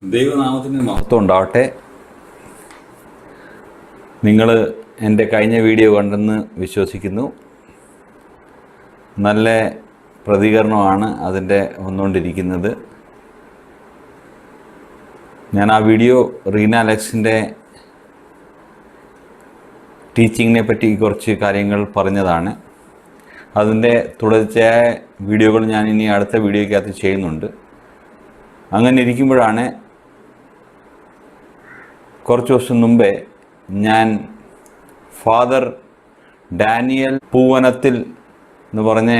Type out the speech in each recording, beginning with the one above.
ദൈവനാമത്തിന് മഹത്വം ഉണ്ടാവട്ടെ. നിങ്ങൾ എൻ്റെ കഴിഞ്ഞ വീഡിയോ കണ്ടെന്ന് വിശ്വസിക്കുന്നു. നല്ല പ്രതികരണമാണ് അതിൻ്റെ വന്നുകൊണ്ടിരിക്കുന്നത്. ഞാൻ ആ വീഡിയോ റീന അലക്സിൻ്റെ ടീച്ചിങ്ങിനെ പറ്റി കുറച്ച് കാര്യങ്ങൾ പറഞ്ഞതാണ്. അതിൻ്റെ തുടർച്ചയായ വീഡിയോകൾ ഞാൻ ഇനി അടുത്ത വീഡിയോയ്ക്കകത്ത് ചെയ്യുന്നുണ്ട്. അങ്ങനെ ഇരിക്കുമ്പോഴാണ് കുറച്ച് ദിവസം മുമ്പേ ഞാൻ ഫാദർ ഡാനിയൽ പൂവനത്തിൽ എന്ന് പറഞ്ഞ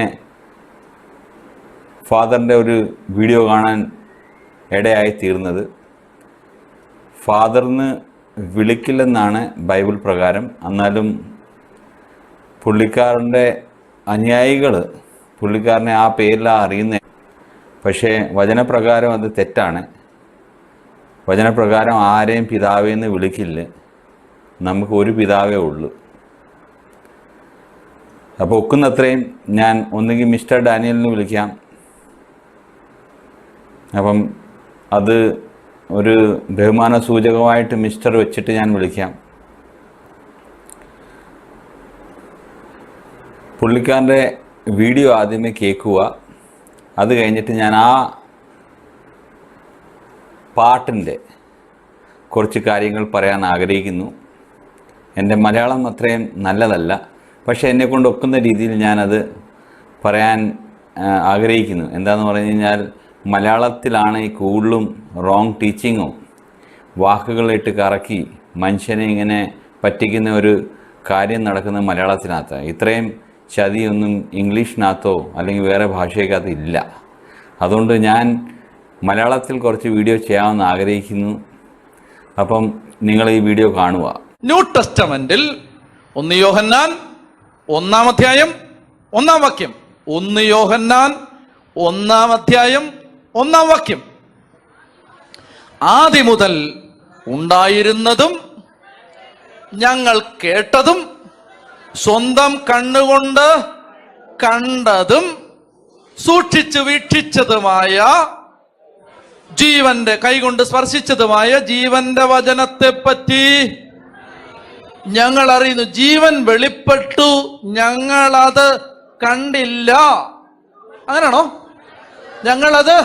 ഫാദറിൻ്റെ ഒരു വീഡിയോ കാണാൻ ഇടയായി തീർന്നത്. ഫാദറിന് വിളിക്കില്ലെന്നാണ് ബൈബിൾ പ്രകാരം. എന്നാലും പുള്ളിക്കാരൻ്റെ അനുയായികൾ പുള്ളിക്കാരനെ ആ പേരിലാണ് അറിയുന്നത്. പക്ഷേ വചനപ്രകാരം അത് തെറ്റാണ്. വചനപ്രകാരം ആരെയും പിതാവേ എന്ന് വിളിക്കില്ല. നമുക്ക് ഒരു പിതാവേ ഉള്ളൂ. അപ്പോൾ ഒക്കുന്നത്രയും ഞാൻ ഒന്നുകിൽ മിസ്റ്റർ ഡാനിയലിന് വിളിക്കാം. അപ്പം അത് ഒരു ബഹുമാന സൂചകമായിട്ട് മിസ്റ്റർ വെച്ചിട്ട് ഞാൻ വിളിക്കാം. പുള്ളിക്കാരൻ്റെ വീഡിയോ ആദ്യമേ കേൾക്കുക. അത് കഴിഞ്ഞിട്ട് ഞാൻ ആ പാട്ടിൻ്റെ കുറച്ച് കാര്യങ്ങൾ പറയാൻ ആഗ്രഹിക്കുന്നു. എൻ്റെ മലയാളം അത്രയും നല്ലതല്ല, പക്ഷേ എന്നെക്കൊണ്ട് ഒക്കുന്ന രീതിയിൽ ഞാനത് പറയാൻ ആഗ്രഹിക്കുന്നു. എന്താണെന്ന് പറഞ്ഞു കഴിഞ്ഞാൽ മലയാളത്തിലാണ് ഈ കൂടുതലും റോങ് ടീച്ചിങ്ങും വാക്കുകളിട്ട് കറക്കി മനുഷ്യനെ ഇങ്ങനെ പറ്റിക്കുന്ന ഒരു കാര്യം നടക്കുന്ന മലയാളത്തിനകത്ത്. ഇത്രയും ചതിയൊന്നും ഇംഗ്ലീഷിനകത്തോ അല്ലെങ്കിൽ വേറെ ഭാഷയ്ക്കകത്ത് ഇല്ല. അതുകൊണ്ട് ഞാൻ മലയാളത്തിൽ കുറച്ച് വീഡിയോ ചെയ്യാമെന്ന് ആഗ്രഹിക്കുന്നു. അപ്പം നിങ്ങൾ ഈ വീഡിയോ കാണുക. ന്യൂ ടെസ്റ്റമെന്റിൽ 1 യോഹന്നാൻ 1 അധ്യായം 1 വാക്യം. 1 യോഹന്നാൻ 1 അധ്യായം 1 വാക്യം. ആദി മുതൽ ഉണ്ടായിരുന്നതും ഞങ്ങൾ കേട്ടതും സ്വന്തം കണ്ണുകൊണ്ട് കണ്ടതും സൂക്ഷിച്ചു വീക്ഷിച്ചതുമായ ജീവന്റെ കൈകൊണ്ട് സ്പർശിച്ചതുമായ ജീവന്റെ വചനത്തെ പറ്റി ഞങ്ങൾ അറിയുന്നു. ജീവൻ വെളിപ്പെട്ടു, ഞങ്ങളത് കണ്ടില്ല. അങ്ങനെയാണോ? ഞങ്ങളത്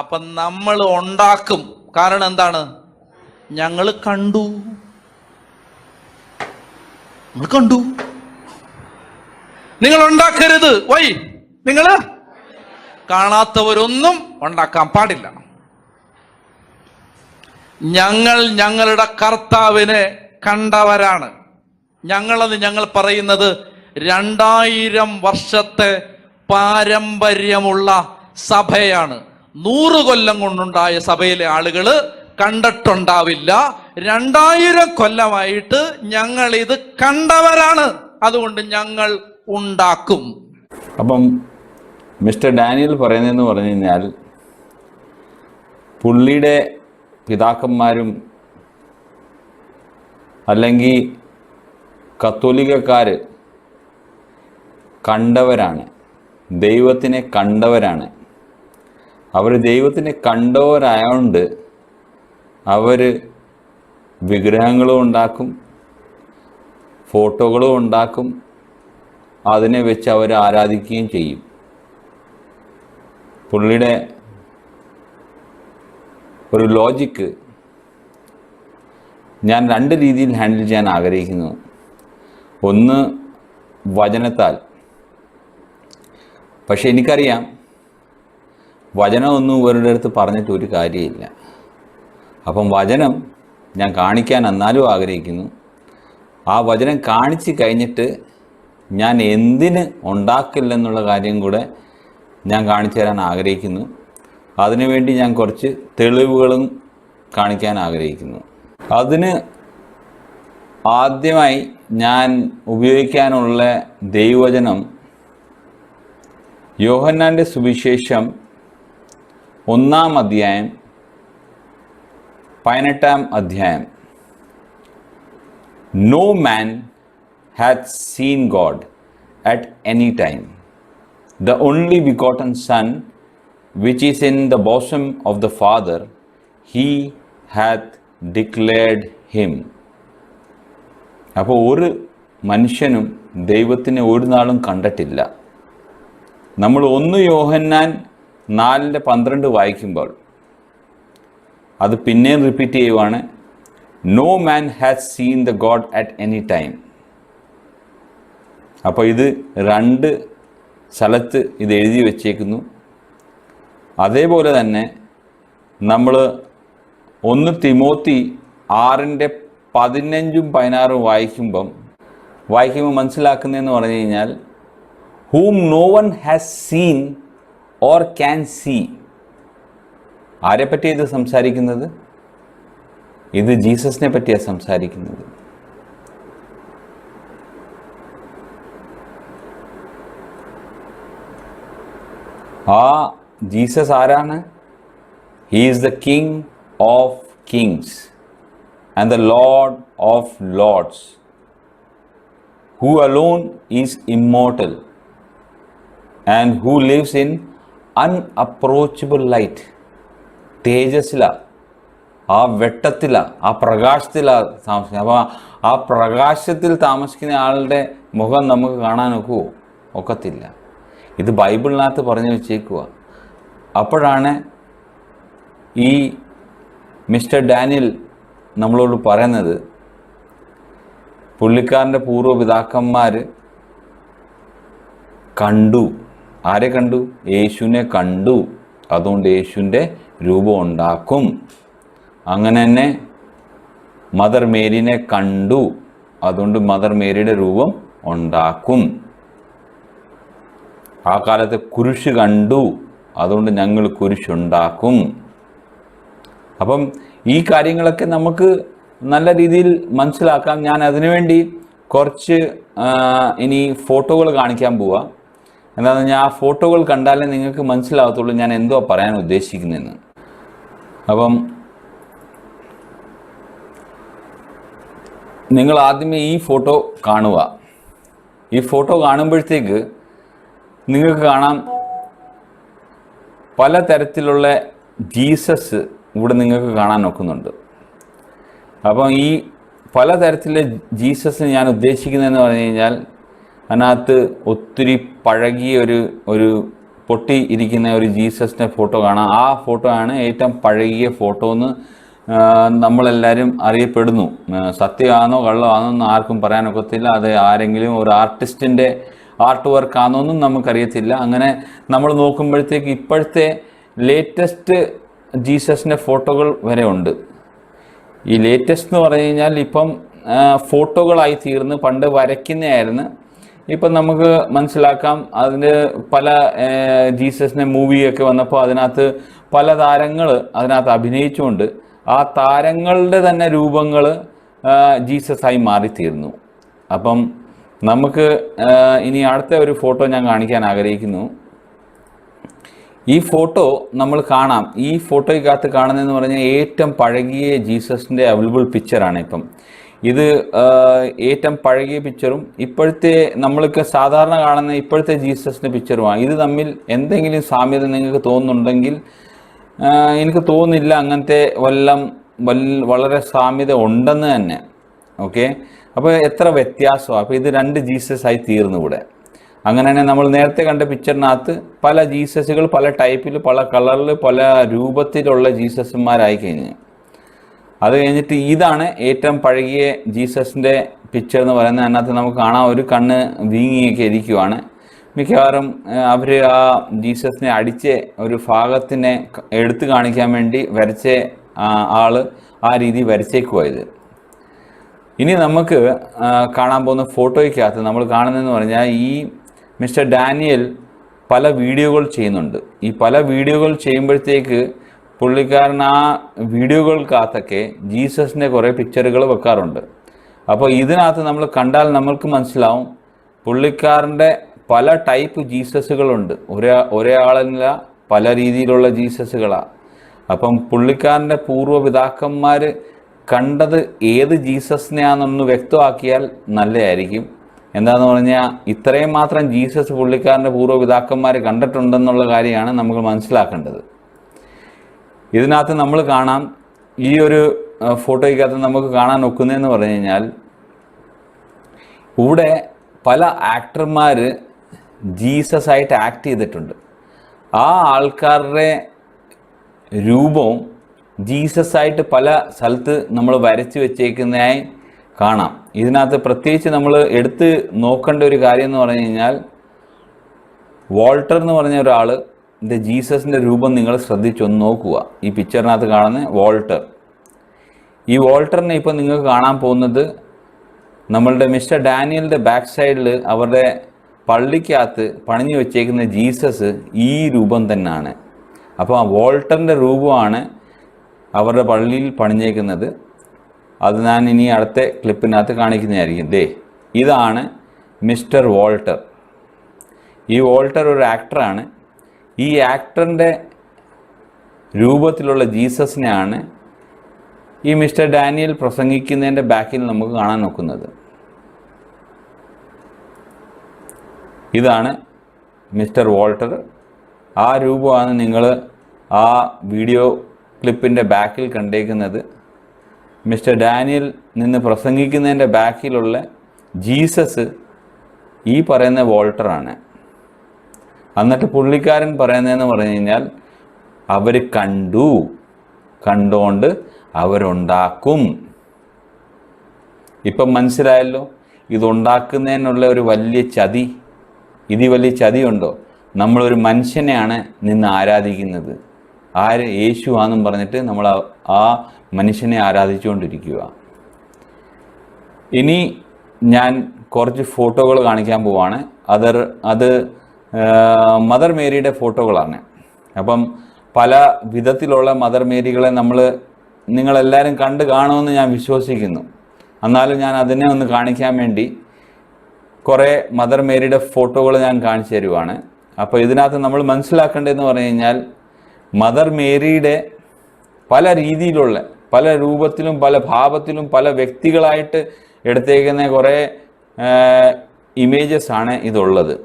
അപ്പൊ നമ്മൾ ഉണ്ടാക്കും. കാരണം എന്താണ്? ഞങ്ങൾ കണ്ടു. നമ്മൾ കണ്ടു. നിങ്ങൾ ഉണ്ടാക്കരുത്. വൈ നിങ്ങൾ കാണാത്തവരൊന്നും ഉണ്ടാക്കാൻ പാടില്ല. ഞങ്ങൾ ഞങ്ങളുടെ കർത്താവിനെ കണ്ടവരാണ്. ഞങ്ങൾ പറയുന്നത് 2000 വർഷത്തെ പാരമ്പര്യമുള്ള സഭയാണ്. 100 കൊല്ലം കൊണ്ടുണ്ടായ സഭയിലെ ആളുകൾ കണ്ടിട്ടുണ്ടാവില്ല. 2000 കൊല്ലമായിട്ട് ഞങ്ങൾ ഇത് കണ്ടവരാണ്. അതുകൊണ്ട് ഞങ്ങൾ ഉണ്ടാക്കും. അപ്പം മിസ്റ്റർ ഡാനിയൽ പറയുന്നതെന്ന് പറഞ്ഞു കഴിഞ്ഞാൽ പുള്ളിയുടെ പിതാക്കന്മാരും അല്ലെങ്കിൽ കത്തോലിക്കക്കാർ കണ്ടവരാണ്, ദൈവത്തിനെ കണ്ടവരാണ്. അവർ ദൈവത്തിനെ കണ്ടവരായതുകൊണ്ട് അവർ വിഗ്രഹങ്ങളും ഉണ്ടാക്കും, ഫോട്ടോകളും ഉണ്ടാക്കും, അതിനെ വെച്ച് അവർ ആരാധിക്കുകയും ചെയ്യും. പുള്ളിയുടെ ഒരു ലോജിക്ക് ഞാൻ 2 രീതിയിൽ ഹാൻഡിൽ ചെയ്യാൻ ആഗ്രഹിക്കുന്നു. ഒന്ന് വചനത്താൽ. പക്ഷെ എനിക്കറിയാം വചനമൊന്നും ഇവരുടെ അടുത്ത് പറഞ്ഞിട്ട് ഒരു കാര്യമില്ല. അപ്പം വചനം ഞാൻ കാണിക്കാൻ എന്നാലും ആഗ്രഹിക്കുന്നു. ആ വചനം കാണിച്ച് കഴിഞ്ഞിട്ട് ഞാൻ എന്തിന് ഉണ്ടാക്കില്ലെന്നുള്ള കാര്യം കൂടെ ഞാൻ കാണിച്ചു തരാൻ ആഗ്രഹിക്കുന്നു. അതിനുവേണ്ടി ഞാൻ കുറച്ച് തെളിവുകളും കാണിക്കാൻ ആഗ്രഹിക്കുന്നു. അതിന് ആദ്യമായി ഞാൻ ഉപയോഗിക്കാനുള്ള ദൈവവചനം യോഹന്നാൻ്റെ സുവിശേഷം 1 അധ്യായം 18 അധ്യായം. No man hath seen God at any time. The only begotten Son, which is in the bosom of the Father, he hath declared him. അപ്പോൾ ഒരു മനുഷ്യനും ദൈവത്തിനെ ഒരു നാളും കണ്ടിട്ടില്ല. നമ്മൾ 1 യോഹന്നാൻ 4:12 വായിക്കുമ്പോൾ അത് പിന്നെയും റിപ്പീറ്റ് ചെയ്യുവാണ്, no man has seen the god at any time. അപ്പോൾ ഇത് 2 സ്ഥലത്ത് ഇത് എഴുതി വച്ചേക്കുന്നു. അതേപോലെ തന്നെ നമ്മൾ 1 തിമോത്തി 6:15-16 വായിക്കുമ്പോൾ മനസ്സിലാക്കുന്നതെന്ന് പറഞ്ഞു കഴിഞ്ഞാൽ, whom no one has seen or can see. ആരെപ്പറ്റി ഇത് സംസാരിക്കുന്നത്? ഇത് ജീസസിനെ പറ്റിയാണ് സംസാരിക്കുന്നത്. ആ ജീസസ് ആരാണ്? He is the king of Kings and the Lord of Lord's, who alone is immortal and who lives in unapproachable light. തേജസ്സിലാ, ആ വെട്ടത്തിലാ, ആ പ്രകാശത്തിലാ താമസിക്കുന്നത്. അപ്പോൾ ആ പ്രകാശത്തിൽ താമസിക്കുന്ന ആളുടെ മുഖം നമുക്ക് കാണാനൊക്കുമോ? ഒക്കത്തില്ല. ഇത് ബൈബിളിനകത്ത് പറഞ്ഞു വെച്ചേക്കുക. അപ്പോഴാണ് ഈ മിസ്റ്റർ ഡാനിയൽ നമ്മളോട് പറയുന്നത്, പുള്ളിക്കാരൻ്റെ പൂർവ്വപിതാക്കന്മാർ കണ്ടു. ആരെ കണ്ടു? യേശുവിനെ കണ്ടു. അതുകൊണ്ട് യേശുവിൻ്റെ രൂപം ഉണ്ടാക്കും. അങ്ങനെ തന്നെ മദർ മേരിനെ കണ്ടു. അതുകൊണ്ട് മദർ മേരിയുടെ രൂപം ഉണ്ടാക്കും. ആ കാലത്ത് കുരിശ് കണ്ടു. അതുകൊണ്ട് ഞങ്ങൾ കുരിശുണ്ടാക്കും. അപ്പം ഈ കാര്യങ്ങളൊക്കെ നമുക്ക് നല്ല രീതിയിൽ മനസ്സിലാക്കാം. ഞാൻ അതിനുവേണ്ടി കുറച്ച് ഇനി ഫോട്ടോകൾ കാണിക്കാൻ പോവാം. എന്താണെന്ന് പറഞ്ഞാൽ ആ ഫോട്ടോകൾ കണ്ടാലേ നിങ്ങൾക്ക് മനസ്സിലാകത്തുള്ളൂ ഞാൻ എന്തോ പറയാൻ ഉദ്ദേശിക്കുന്നതെന്ന്. അപ്പം നിങ്ങൾ ആദ്യമേ ഈ ഫോട്ടോ കാണുക. ഈ ഫോട്ടോ കാണുമ്പോഴത്തേക്ക് നിങ്ങൾക്ക് കാണാം പല തരത്തിലുള്ള ജീസസ് ഇവിടെ നിങ്ങൾക്ക് കാണാൻ നോക്കുന്നുണ്ട്. അപ്പം ഈ പലതരത്തിലെ ജീസസ് ഞാൻ ഉദ്ദേശിക്കുന്നതെന്ന് പറഞ്ഞു കഴിഞ്ഞാൽ, അതിനകത്ത് ഒത്തിരി പഴകിയ ഒരു പൊട്ടി ഇരിക്കുന്ന ഒരു ജീസസിൻ്റെ ഫോട്ടോ കാണാം. ആ ഫോട്ടോ ആണ് ഏറ്റവും പഴകിയ ഫോട്ടോ എന്ന് നമ്മളെല്ലാവരും അറിയപ്പെടുന്നു. സത്യമാണോ കള്ളമാണോ എന്ന് ആർക്കും പറയാനൊക്കത്തില്ല. അത് ആരെങ്കിലും ഒരു ആർട്ടിസ്റ്റിൻ്റെ ആർട്ട് വർക്ക് ആണോന്നും നമുക്കറിയത്തില്ല. അങ്ങനെ നമ്മൾ നോക്കുമ്പോഴത്തേക്ക് ഇപ്പോഴത്തെ ലേറ്റസ്റ്റ് ജീസസിൻ്റെ ഫോട്ടോകൾ വരെ ഉണ്ട്. ഈ ലേറ്റസ്റ്റ് എന്ന് പറഞ്ഞു കഴിഞ്ഞാൽ ഇപ്പം ഫോട്ടോകളായി തീർന്ന്, പണ്ട് വരയ്ക്കുന്നതായിരുന്നു. ഇപ്പം നമുക്ക് മനസ്സിലാക്കാം അതിന് പല ജീസസിൻ്റെ മൂവിയൊക്കെ വന്നപ്പോൾ അതിനകത്ത് പല താരങ്ങൾ അതിനകത്ത് അഭിനയിച്ചുകൊണ്ട് ആ താരങ്ങളുടെ തന്നെ രൂപങ്ങൾ ജീസസായി മാറിത്തീർന്നു. അപ്പം നമുക്ക് ഇനി അടുത്ത ഒരു ഫോട്ടോ ഞാൻ കാണിക്കാൻ ആഗ്രഹിക്കുന്നു. ഈ ഫോട്ടോ നമ്മൾ കാണാം. ഈ ഫോട്ടോയ്ക്കകത്ത് കാണുന്നതെന്ന് പറഞ്ഞാൽ ഏറ്റവും പഴകിയ ജീസസിൻ്റെ അവൈലബിൾ പിക്ചറാണ്. ഇപ്പം ഇത് ഏറ്റവും പഴകിയ പിക്ചറും ഇപ്പോഴത്തെ നമ്മൾക്ക് സാധാരണ കാണുന്ന ഇപ്പോഴത്തെ ജീസസിൻ്റെ പിക്ചറുമാണ്. ഇത് തമ്മിൽ എന്തെങ്കിലും സാമ്യത നിങ്ങൾക്ക് തോന്നുന്നുണ്ടെങ്കിൽ, എനിക്ക് തോന്നുന്നില്ല അങ്ങനത്തെ വളരെ സാമ്യത ഉണ്ടെന്ന് തന്നെ. ഓക്കെ, അപ്പോൾ എത്ര വ്യത്യാസമാണ്. അപ്പോൾ ഇത് 2 ജീസസായി തീർന്നു ഇവിടെ. അങ്ങനെ തന്നെ നമ്മൾ നേരത്തെ കണ്ട പിക്ചറിനകത്ത് പല ജീസസുകൾ പല ടൈപ്പിൽ, പല കളറിൽ, പല രൂപത്തിലുള്ള ജീസസുമാരായി കഴിഞ്ഞു. അത് കഴിഞ്ഞിട്ട് ഇതാണ് ഏറ്റവും പഴകിയ ജീസസിൻ്റെ പിക്ചർ എന്ന് പറയുന്നത്. അതിനകത്ത് നമുക്ക് കാണാം ഒരു കണ്ണ് വീങ്ങിയൊക്കെ ഇരിക്കുവാണ്. മിക്കവാറും അവർ ആ ജീസസിനെ അടിച്ച് ഒരു ഭാഗത്തിനെ എടുത്തു കാണിക്കാൻ വേണ്ടി വരച്ച ആൾ ആ രീതി വരച്ചേക്കുവായത്. ഇനി നമുക്ക് കാണാൻ പോകുന്ന ഫോട്ടോയ്ക്കകത്ത് നമ്മൾ കാണുന്നതെന്ന് പറഞ്ഞാൽ ഈ മിസ്റ്റർ ഡാനിയൽ പല വീഡിയോകൾ ചെയ്യുന്നുണ്ട്. ഈ പല വീഡിയോകൾ ചെയ്യുമ്പോഴത്തേക്ക് പുള്ളിക്കാരൻ ആ വീഡിയോകൾക്കകത്തൊക്കെ ജീസസിൻ്റെ കുറേ പിക്ചറുകൾ വെക്കാറുണ്ട്. അപ്പോൾ ഇതിനകത്ത് നമ്മൾ കണ്ടാൽ നമ്മൾക്ക് മനസ്സിലാവും പുള്ളിക്കാരൻ്റെ പല ടൈപ്പ് ജീസസുകളുണ്ട്. ഒരേ ആളല്ല, പല രീതിയിലുള്ള ജീസസുകളാണ്. അപ്പം പുള്ളിക്കാരൻ്റെ പൂർവ്വപിതാക്കന്മാർ കണ്ടത് ഏത് ജീസസിനെയാണെന്നൊന്ന് വ്യക്തമാക്കിയാൽ നല്ലതായിരിക്കും. എന്താണെന്ന് പറഞ്ഞാൽ ഇത്രയും മാത്രം ജീസസ് പുള്ളിക്കാരൻ്റെ പൂർവ്വപിതാക്കന്മാർ കണ്ടിട്ടുണ്ടെന്നുള്ള കാര്യമാണ് നമ്മൾ മനസ്സിലാക്കേണ്ടത്. ഇതിനകത്ത് നമ്മൾ കാണാം, ഈ ഒരു ഫോട്ടോയ്ക്കകത്ത് നമുക്ക് കാണാൻ ഒക്കുന്നതെന്ന് പറഞ്ഞു കഴിഞ്ഞാൽ ഇവിടെ പല ആക്ടർമാർ ജീസസ് ആയിട്ട് ആക്ട് ചെയ്തിട്ടുണ്ട്. ആ ആൾക്കാരുടെ രൂപവും ജീസസ് ആയിട്ട് പല സ്ഥലത്ത് നമ്മൾ വരച്ച് വെച്ചേക്കുന്നതായി കാണാം. ഇതിനകത്ത് പ്രത്യേകിച്ച് നമ്മൾ എടുത്ത് നോക്കേണ്ട ഒരു കാര്യം എന്ന് പറഞ്ഞു കഴിഞ്ഞാൽ വോൾട്ടർ എന്ന് പറഞ്ഞ ഒരാൾ ജീസസിൻ്റെ രൂപം നിങ്ങൾ ശ്രദ്ധിച്ചൊന്ന് നോക്കുക. ഈ പിക്ചറിനകത്ത് കാണുന്ന വോൾട്ടർ, ഈ വോൾട്ടറിനെ ഇപ്പോൾ നിങ്ങൾക്ക് കാണാൻ പോകുന്നത് നമ്മളുടെ മിസ്റ്റർ ഡാനിയലിൻ്റെ ബാക്ക് സൈഡിൽ അവരുടെ പള്ളിക്കകത്ത് പണിഞ്ഞു വെച്ചേക്കുന്ന ജീസസ് ഈ രൂപം തന്നെയാണ്. അപ്പോൾ ആ വോൾട്ടറിൻ്റെ രൂപമാണ് അവരുടെ പള്ളിയിൽ പണിഞ്ഞേക്കുന്നത്. അത് ഞാൻ ഇനി അടുത്ത ക്ലിപ്പിനകത്ത് കാണിക്കുന്നതായിരിക്കും. ഇതാണ് മിസ്റ്റർ വോൾട്ടർ. ഈ വോൾട്ടർ ഒരു ആക്ടറാണ്. ഈ ആക്ടറിൻ്റെ രൂപത്തിലുള്ള ജീസസിനെയാണ് ഈ മിസ്റ്റർ ഡാനിയൽ പ്രസംഗിക്കുന്നതിൻ്റെ ബാക്കിൽ നമുക്ക് കാണാൻ നോക്കുന്നത്. ഇതാണ് മിസ്റ്റർ വോൾട്ടർ. ആ രൂപമാണ് നിങ്ങൾ ആ വീഡിയോ ക്ലിപ്പിൻ്റെ ബാക്കിൽ കണ്ടേക്കുന്നത്. മിസ്റ്റർ ഡാനിയൽ നിന്ന് പ്രസംഗിക്കുന്നതിൻ്റെ ബാക്കിലുള്ള ജീസസ് ഈ പറയുന്ന വോൾട്ടറാണ്. എന്നിട്ട് പുള്ളിക്കാരൻ പറയുന്നതെന്ന് പറഞ്ഞു കഴിഞ്ഞാൽ അവർ കണ്ടുകൊണ്ട് അവരുണ്ടാക്കും. ഇപ്പം മനസ്സിലായല്ലോ ഇതുണ്ടാക്കുന്നതിനുള്ള ഒരു വലിയ ചതി. ഇതിൽ വലിയ ചതിയുണ്ടോ? നമ്മളൊരു മനുഷ്യനെയാണ് നിന്ന് ആരാധിക്കുന്നത്. ആര്? യേശു ആണെന്നും പറഞ്ഞിട്ട് നമ്മൾ ആ മനുഷ്യനെ ആരാധിച്ചുകൊണ്ടിരിക്കുക. ഇനി ഞാൻ കുറച്ച് ഫോട്ടോകൾ കാണിക്കാൻ പോവാണ്. അത് മദർ മേരിയുടെ ഫോട്ടോകളാണ്. അപ്പം പല വിധത്തിലുള്ള മദർ മേരികളെ നിങ്ങളെല്ലാവരും കണ്ടു കാണുമെന്ന് ഞാൻ വിശ്വസിക്കുന്നു. എന്നാലും ഞാൻ അതിനെ ഒന്ന് കാണിക്കാൻ വേണ്ടി കുറേ മദർ മേരിയുടെ ഫോട്ടോകൾ ഞാൻ കാണിച്ചു തരുവാണ്. അപ്പോൾ ഇതിനകത്ത് നമ്മൾ മനസ്സിലാക്കേണ്ടതെന്ന് പറഞ്ഞു കഴിഞ്ഞാൽ മദർ മേരിയുടെ പല രീതിയിലുള്ള, പല രൂപത്തിലും പല ഭാവത്തിലും പല വ്യക്തികളായിട്ട് എടുത്തേക്കുന്ന കുറേ ഇമേജസ് ആണ് ഇതുള്ളത്.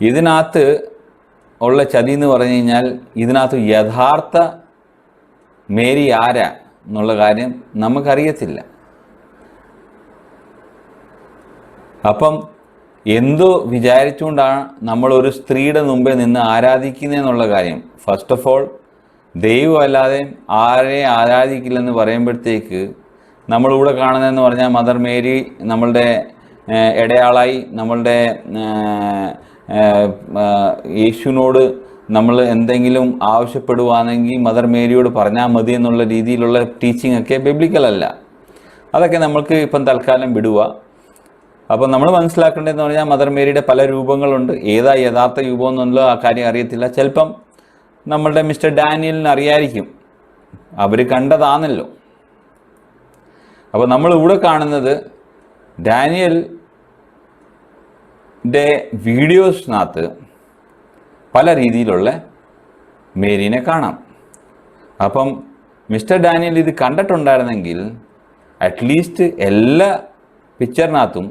ഇതിനകത്ത് ഉള്ള ചതി എന്ന് പറഞ്ഞു കഴിഞ്ഞാൽ ഇതിനകത്ത് യഥാർത്ഥ മേരി ആരാ എന്നുള്ള കാര്യം നമുക്കറിയത്തില്ല. അപ്പം എന്തോ വിചാരിച്ചുകൊണ്ടാണ് നമ്മളൊരു സ്ത്രീയുടെ മുമ്പേ നിന്ന് ആരാധിക്കുന്നതെന്നുള്ള കാര്യം. ഫസ്റ്റ് ഓഫ് ഓൾ ദൈവം അല്ലാതെ ആരെയും ആരാധിക്കില്ലെന്ന് പറയുമ്പോഴത്തേക്ക് നമ്മളിവിടെ കാണുന്നതെന്ന് പറഞ്ഞാൽ മദർ മേരി നമ്മളുടെ ഇടയാളായി, നമ്മളുടെ യേശുവിനോട് നമ്മൾ എന്തെങ്കിലും ആവശ്യപ്പെടുവാണെങ്കിൽ മദർ മേരിയോട് പറഞ്ഞാൽ മതി എന്നുള്ള രീതിയിലുള്ള ടീച്ചിങ് ഒക്കെ ബിബ്ലിക്കലല്ല. അതൊക്കെ നമ്മൾക്ക് ഇപ്പം തൽക്കാലം വിടുക. അപ്പോൾ നമ്മൾ മനസ്സിലാക്കേണ്ടതെന്ന് പറഞ്ഞാൽ മദർ മേരിയുടെ പല രൂപങ്ങളുണ്ട്. ഏതാ യഥാർത്ഥ രൂപം എന്നുള്ള ആ കാര്യം അറിയത്തില്ല. ചിലപ്പം നമ്മളുടെ മിസ്റ്റർ ഡാനിയലിന് അറിയായിരിക്കും, അവർ കണ്ടതാണല്ലോ. അപ്പോൾ നമ്മളിവിടെ കാണുന്നത് ഡാനിയലിൻ്റെ വീഡിയോസിനകത്ത് പല രീതിയിലുള്ള മേരീനെ കാണാം. അപ്പം മിസ്റ്റർ ഡാനിയൽ ഇത് കണ്ടിട്ടുണ്ടായിരുന്നെങ്കിൽ അറ്റ്ലീസ്റ്റ് എല്ലാ പിക്ചറിനകത്തും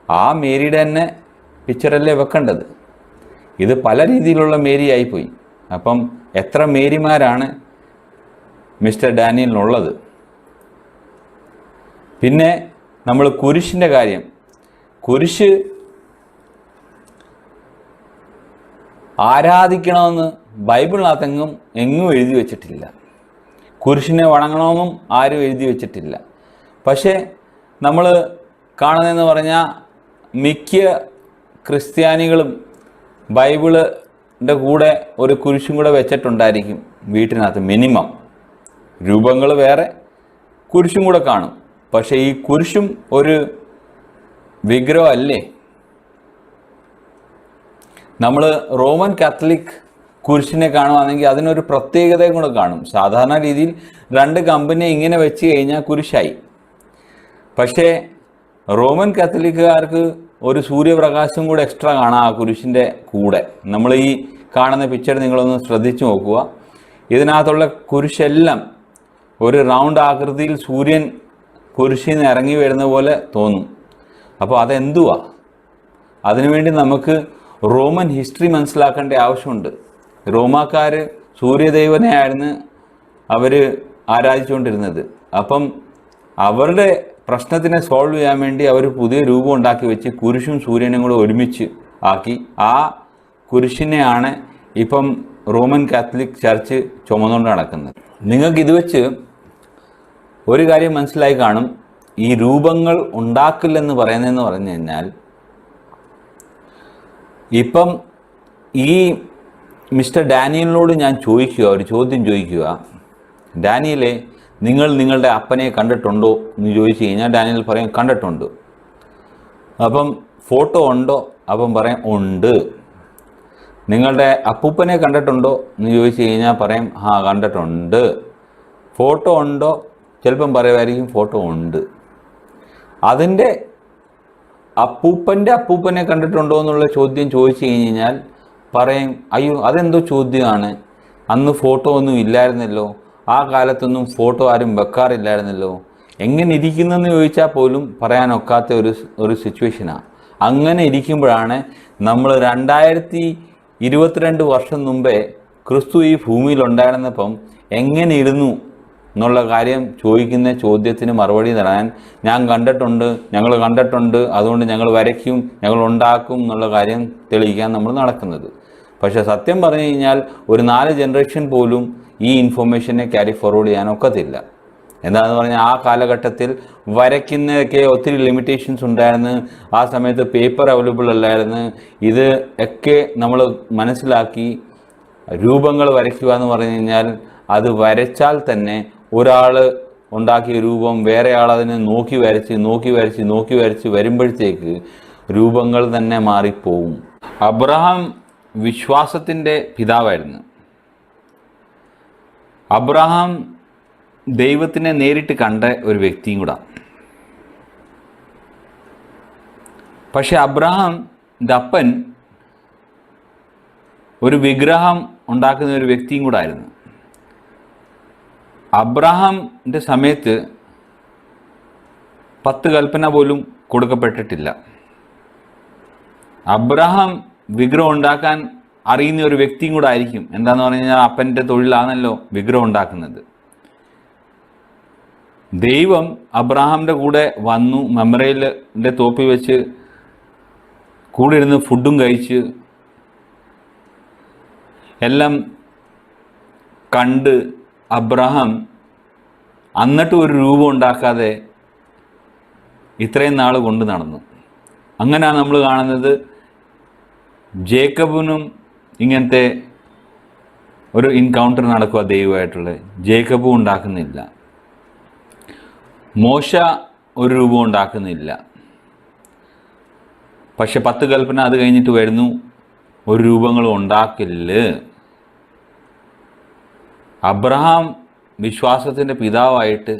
ആ മേരിയുടെ തന്നെ പിക്ചറല്ലേ വെക്കേണ്ടത്. ഇത് പല രീതിയിലുള്ള മേരി ആയിപ്പോയി. അപ്പം എത്ര മേരിമാരാണ് മിസ്റ്റർ ഡാനിയലിനുള്ളത്? പിന്നെ നമ്മൾ കുരിശിൻ്റെ കാര്യം, കുരിശ് ആരാധിക്കണമെന്ന് ബൈബിളിനകത്തെങ്ങും എഴുതി വച്ചിട്ടില്ല. കുരിശിനെ വണങ്ങണമെന്നും ആരും എഴുതി വച്ചിട്ടില്ല. പക്ഷേ നമ്മൾ കാണുന്നതെന്ന് പറഞ്ഞാൽ മിക്ക ക്രിസ്ത്യാനികളും ബൈബിളിൻ്റെ കൂടെ ഒരു കുരിശും കൂടെ വെച്ചിട്ടുണ്ടായിരിക്കും വീട്ടിനകത്ത്. മിനിമം രൂപങ്ങൾ വേറെ, കുരിശും കൂടെ കാണും. പക്ഷേ ഈ കുരിശും ഒരു വിഗ്രഹം അല്ലേ? നമ്മൾ റോമൻ കാത്തലിക് കുരിശിനെ കാണുവാണെങ്കിൽ അതിനൊരു പ്രത്യേകതയും കൂടെ കാണും. സാധാരണ രീതിയിൽ രണ്ട് കമ്പിനെ ഇങ്ങനെ വെച്ച് കഴിഞ്ഞാൽ കുരിശായി. പക്ഷേ റോമൻ കാത്തലിക്കുകാർക്ക് ഒരു സൂര്യപ്രകാശം കൂടെ എക്സ്ട്രാ കാണാം ആ കുരിശിൻ്റെ കൂടെ. നമ്മൾ ഈ കാണുന്ന പിക്ചർ നിങ്ങളൊന്ന് ശ്രദ്ധിച്ചു നോക്കുക. ഇതിനകത്തുള്ള കുരിശെല്ലാം ഒരു റൗണ്ട് ആകൃതിയിൽ സൂര്യൻ കുരിശിൽ നിന്ന് ഇറങ്ങി വരുന്ന പോലെ തോന്നും. അപ്പോൾ അതെന്തുവാ? അതിനുവേണ്ടി നമുക്ക് റോമൻ ഹിസ്റ്ററി മനസ്സിലാക്കേണ്ട ആവശ്യമുണ്ട്. റോമാക്കാർ സൂര്യദേവനെയായിരുന്നു അവർ ആരാധിച്ചുകൊണ്ടിരുന്നത്. അപ്പം അവരുടെ പ്രശ്നത്തിനെ സോൾവ് ചെയ്യാൻ വേണ്ടി അവർ പുതിയ രൂപം ഉണ്ടാക്കി വെച്ച് കുരിശും സൂര്യനും കൂടെ ഒരുമിച്ച് ആക്കി. ആ കുരിശിനെയാണ് ഇപ്പം റോമൻ കാത്തലിക് ചർച്ച് ചുമന്നുകൊണ്ട് നടക്കുന്നത്. നിങ്ങൾക്ക് ഇത് വെച്ച് ഒരു കാര്യം മനസ്സിലായി കാണും. ഈ രൂപങ്ങൾ ഉണ്ടാക്കില്ലെന്ന് പറയുന്നതെന്ന് പറഞ്ഞു കഴിഞ്ഞാൽ, ഇപ്പം ഈ മിസ്റ്റർ ഡാനിയലിനോട് ഞാൻ ചോദിക്കുക, ഒരു ചോദ്യം ചോദിക്കുക, ഡാനിയലെ നിങ്ങൾ നിങ്ങളുടെ അപ്പനെ കണ്ടിട്ടുണ്ടോ എന്ന് ചോദിച്ചു കഴിഞ്ഞാൽ ഡാനിയൽ പറയും കണ്ടിട്ടുണ്ട്. അപ്പം ഫോട്ടോ ഉണ്ടോ? അപ്പം പറയും ഉണ്ട്. നിങ്ങളുടെ അപ്പൂപ്പനെ കണ്ടിട്ടുണ്ടോ എന്ന് ചോദിച്ചു കഴിഞ്ഞാൽ പറയും കണ്ടിട്ടുണ്ട്. ഫോട്ടോ ഉണ്ടോ? ചിലപ്പം പറയുമായിരിക്കും ഫോട്ടോ ഉണ്ട്. അതിൻ്റെ അപ്പൂപ്പനെ കണ്ടിട്ടുണ്ടോ എന്നുള്ള ചോദ്യം ചോദിച്ചു കഴിഞ്ഞാൽ പറയും അയ്യോ അതെന്തോ ചോദ്യമാണ്, അന്ന് ഫോട്ടോ ഒന്നും ഇല്ലായിരുന്നല്ലോ, ആ കാലത്തൊന്നും ഫോട്ടോ ആരും വെക്കാറില്ലായിരുന്നല്ലോ, എങ്ങനെ ഇരിക്കുന്നെന്ന് ചോദിച്ചാൽ പോലും പറയാനൊക്കാത്ത ഒരു സിറ്റുവേഷനാണ്. അങ്ങനെ ഇരിക്കുമ്പോഴാണ് നമ്മൾ 2022 വർഷം മുമ്പേ ക്രിസ്തു ഈ ഭൂമിയിലുണ്ടായിരുന്നപ്പം എങ്ങനെ ഇരുന്നു എന്നുള്ള കാര്യം ചോദിക്കുന്ന ചോദ്യത്തിന് മറുപടി തരാൻ ഞങ്ങൾ കണ്ടിട്ടുണ്ട്, അതുകൊണ്ട് ഞങ്ങൾ വരയ്ക്കും, ഞങ്ങൾ ഉണ്ടാക്കും എന്നുള്ള കാര്യം തെളിയിക്കാൻ നമ്മൾ നടക്കുന്നത്. പക്ഷേ സത്യം പറഞ്ഞു കഴിഞ്ഞാൽ ഒരു 4 ജനറേഷൻ പോലും ഈ ഇൻഫർമേഷനെ ക്യാരി ഫോർവേഡ് ചെയ്യാൻ ഒക്കത്തില്ല. എന്താണെന്ന് പറഞ്ഞാൽ ആ കാലഘട്ടത്തിൽ വരയ്ക്കുന്നതൊക്കെ ഒത്തിരി ലിമിറ്റേഷൻസ് ഉണ്ടായിരുന്നു. ആ സമയത്ത് പേപ്പർ അവൈലബിൾ അല്ലായിരുന്നു. ഇത് ഒക്കെ നമ്മൾ മനസ്സിലാക്കി രൂപങ്ങൾ വരയ്ക്കുക എന്ന് പറഞ്ഞു കഴിഞ്ഞാൽ അത് വരച്ചാൽ തന്നെ ഒരാൾ ഉണ്ടാക്കിയ രൂപം വേറെ ആൾ അതിനെ നോക്കി വരച്ച് വരുമ്പോഴത്തേക്ക് രൂപങ്ങൾ തന്നെ മാറിപ്പോവും. അബ്രഹാം വിശ്വാസത്തിൻ്റെ പിതാവായിരുന്നു. അബ്രഹാം ദൈവത്തിനെ നേരിട്ട് കണ്ട ഒരു വ്യക്തിയും കൂടെ. പക്ഷെ അബ്രഹാമിൻ്റെ അപ്പൻ ഒരു വിഗ്രഹം ഉണ്ടാക്കുന്ന ഒരു വ്യക്തിയും കൂടെ ആയിരുന്നു. അബ്രഹാമിൻ്റെ സമയത്ത് 10 കൽപ്പന പോലും കൊടുക്കപ്പെട്ടിട്ടില്ല. അബ്രഹാം വിഗ്രഹം ഉണ്ടാക്കാൻ അറിയുന്ന ഒരു വ്യക്തിയും കൂടെ ആയിരിക്കും. എന്താണെന്ന് പറഞ്ഞു കഴിഞ്ഞാൽ അപ്പൻ്റെ തൊഴിലാണല്ലോ വിഗ്രഹം ഉണ്ടാക്കുന്നത്. ദൈവം അബ്രഹാമിൻ്റെ കൂടെ വന്നു, മെമ്മറയിലെ തോപ്പിൽ വെച്ച് കൂടെ ഇരുന്ന് ഫുഡും കഴിച്ച് എല്ലാം കണ്ട് അബ്രഹാം എന്നിട്ട് ഒരു രൂപം ഉണ്ടാക്കാതെ ഇത്രയും നാൾ കൊണ്ട് നടന്നു. അങ്ങനെയാണ് നമ്മൾ കാണുന്നത്. ജേക്കബിനും ഇങ്ങനത്തെ ഒരു എൻകൗണ്ടർ നടക്കുക ദൈവമായിട്ടുള്ളത്. ജേക്കബും ഉണ്ടാക്കുന്നില്ല, മോശ ഒരു രൂപം ഉണ്ടാക്കുന്നില്ല. പക്ഷെ 10 കൽപ്പന അത് കഴിഞ്ഞിട്ട് വരുന്നു, ഒരു രൂപങ്ങളും ഉണ്ടാക്കില്ല. അബ്രഹാം വിശ്വാസത്തിൻ്റെ പിതാവായിട്ട്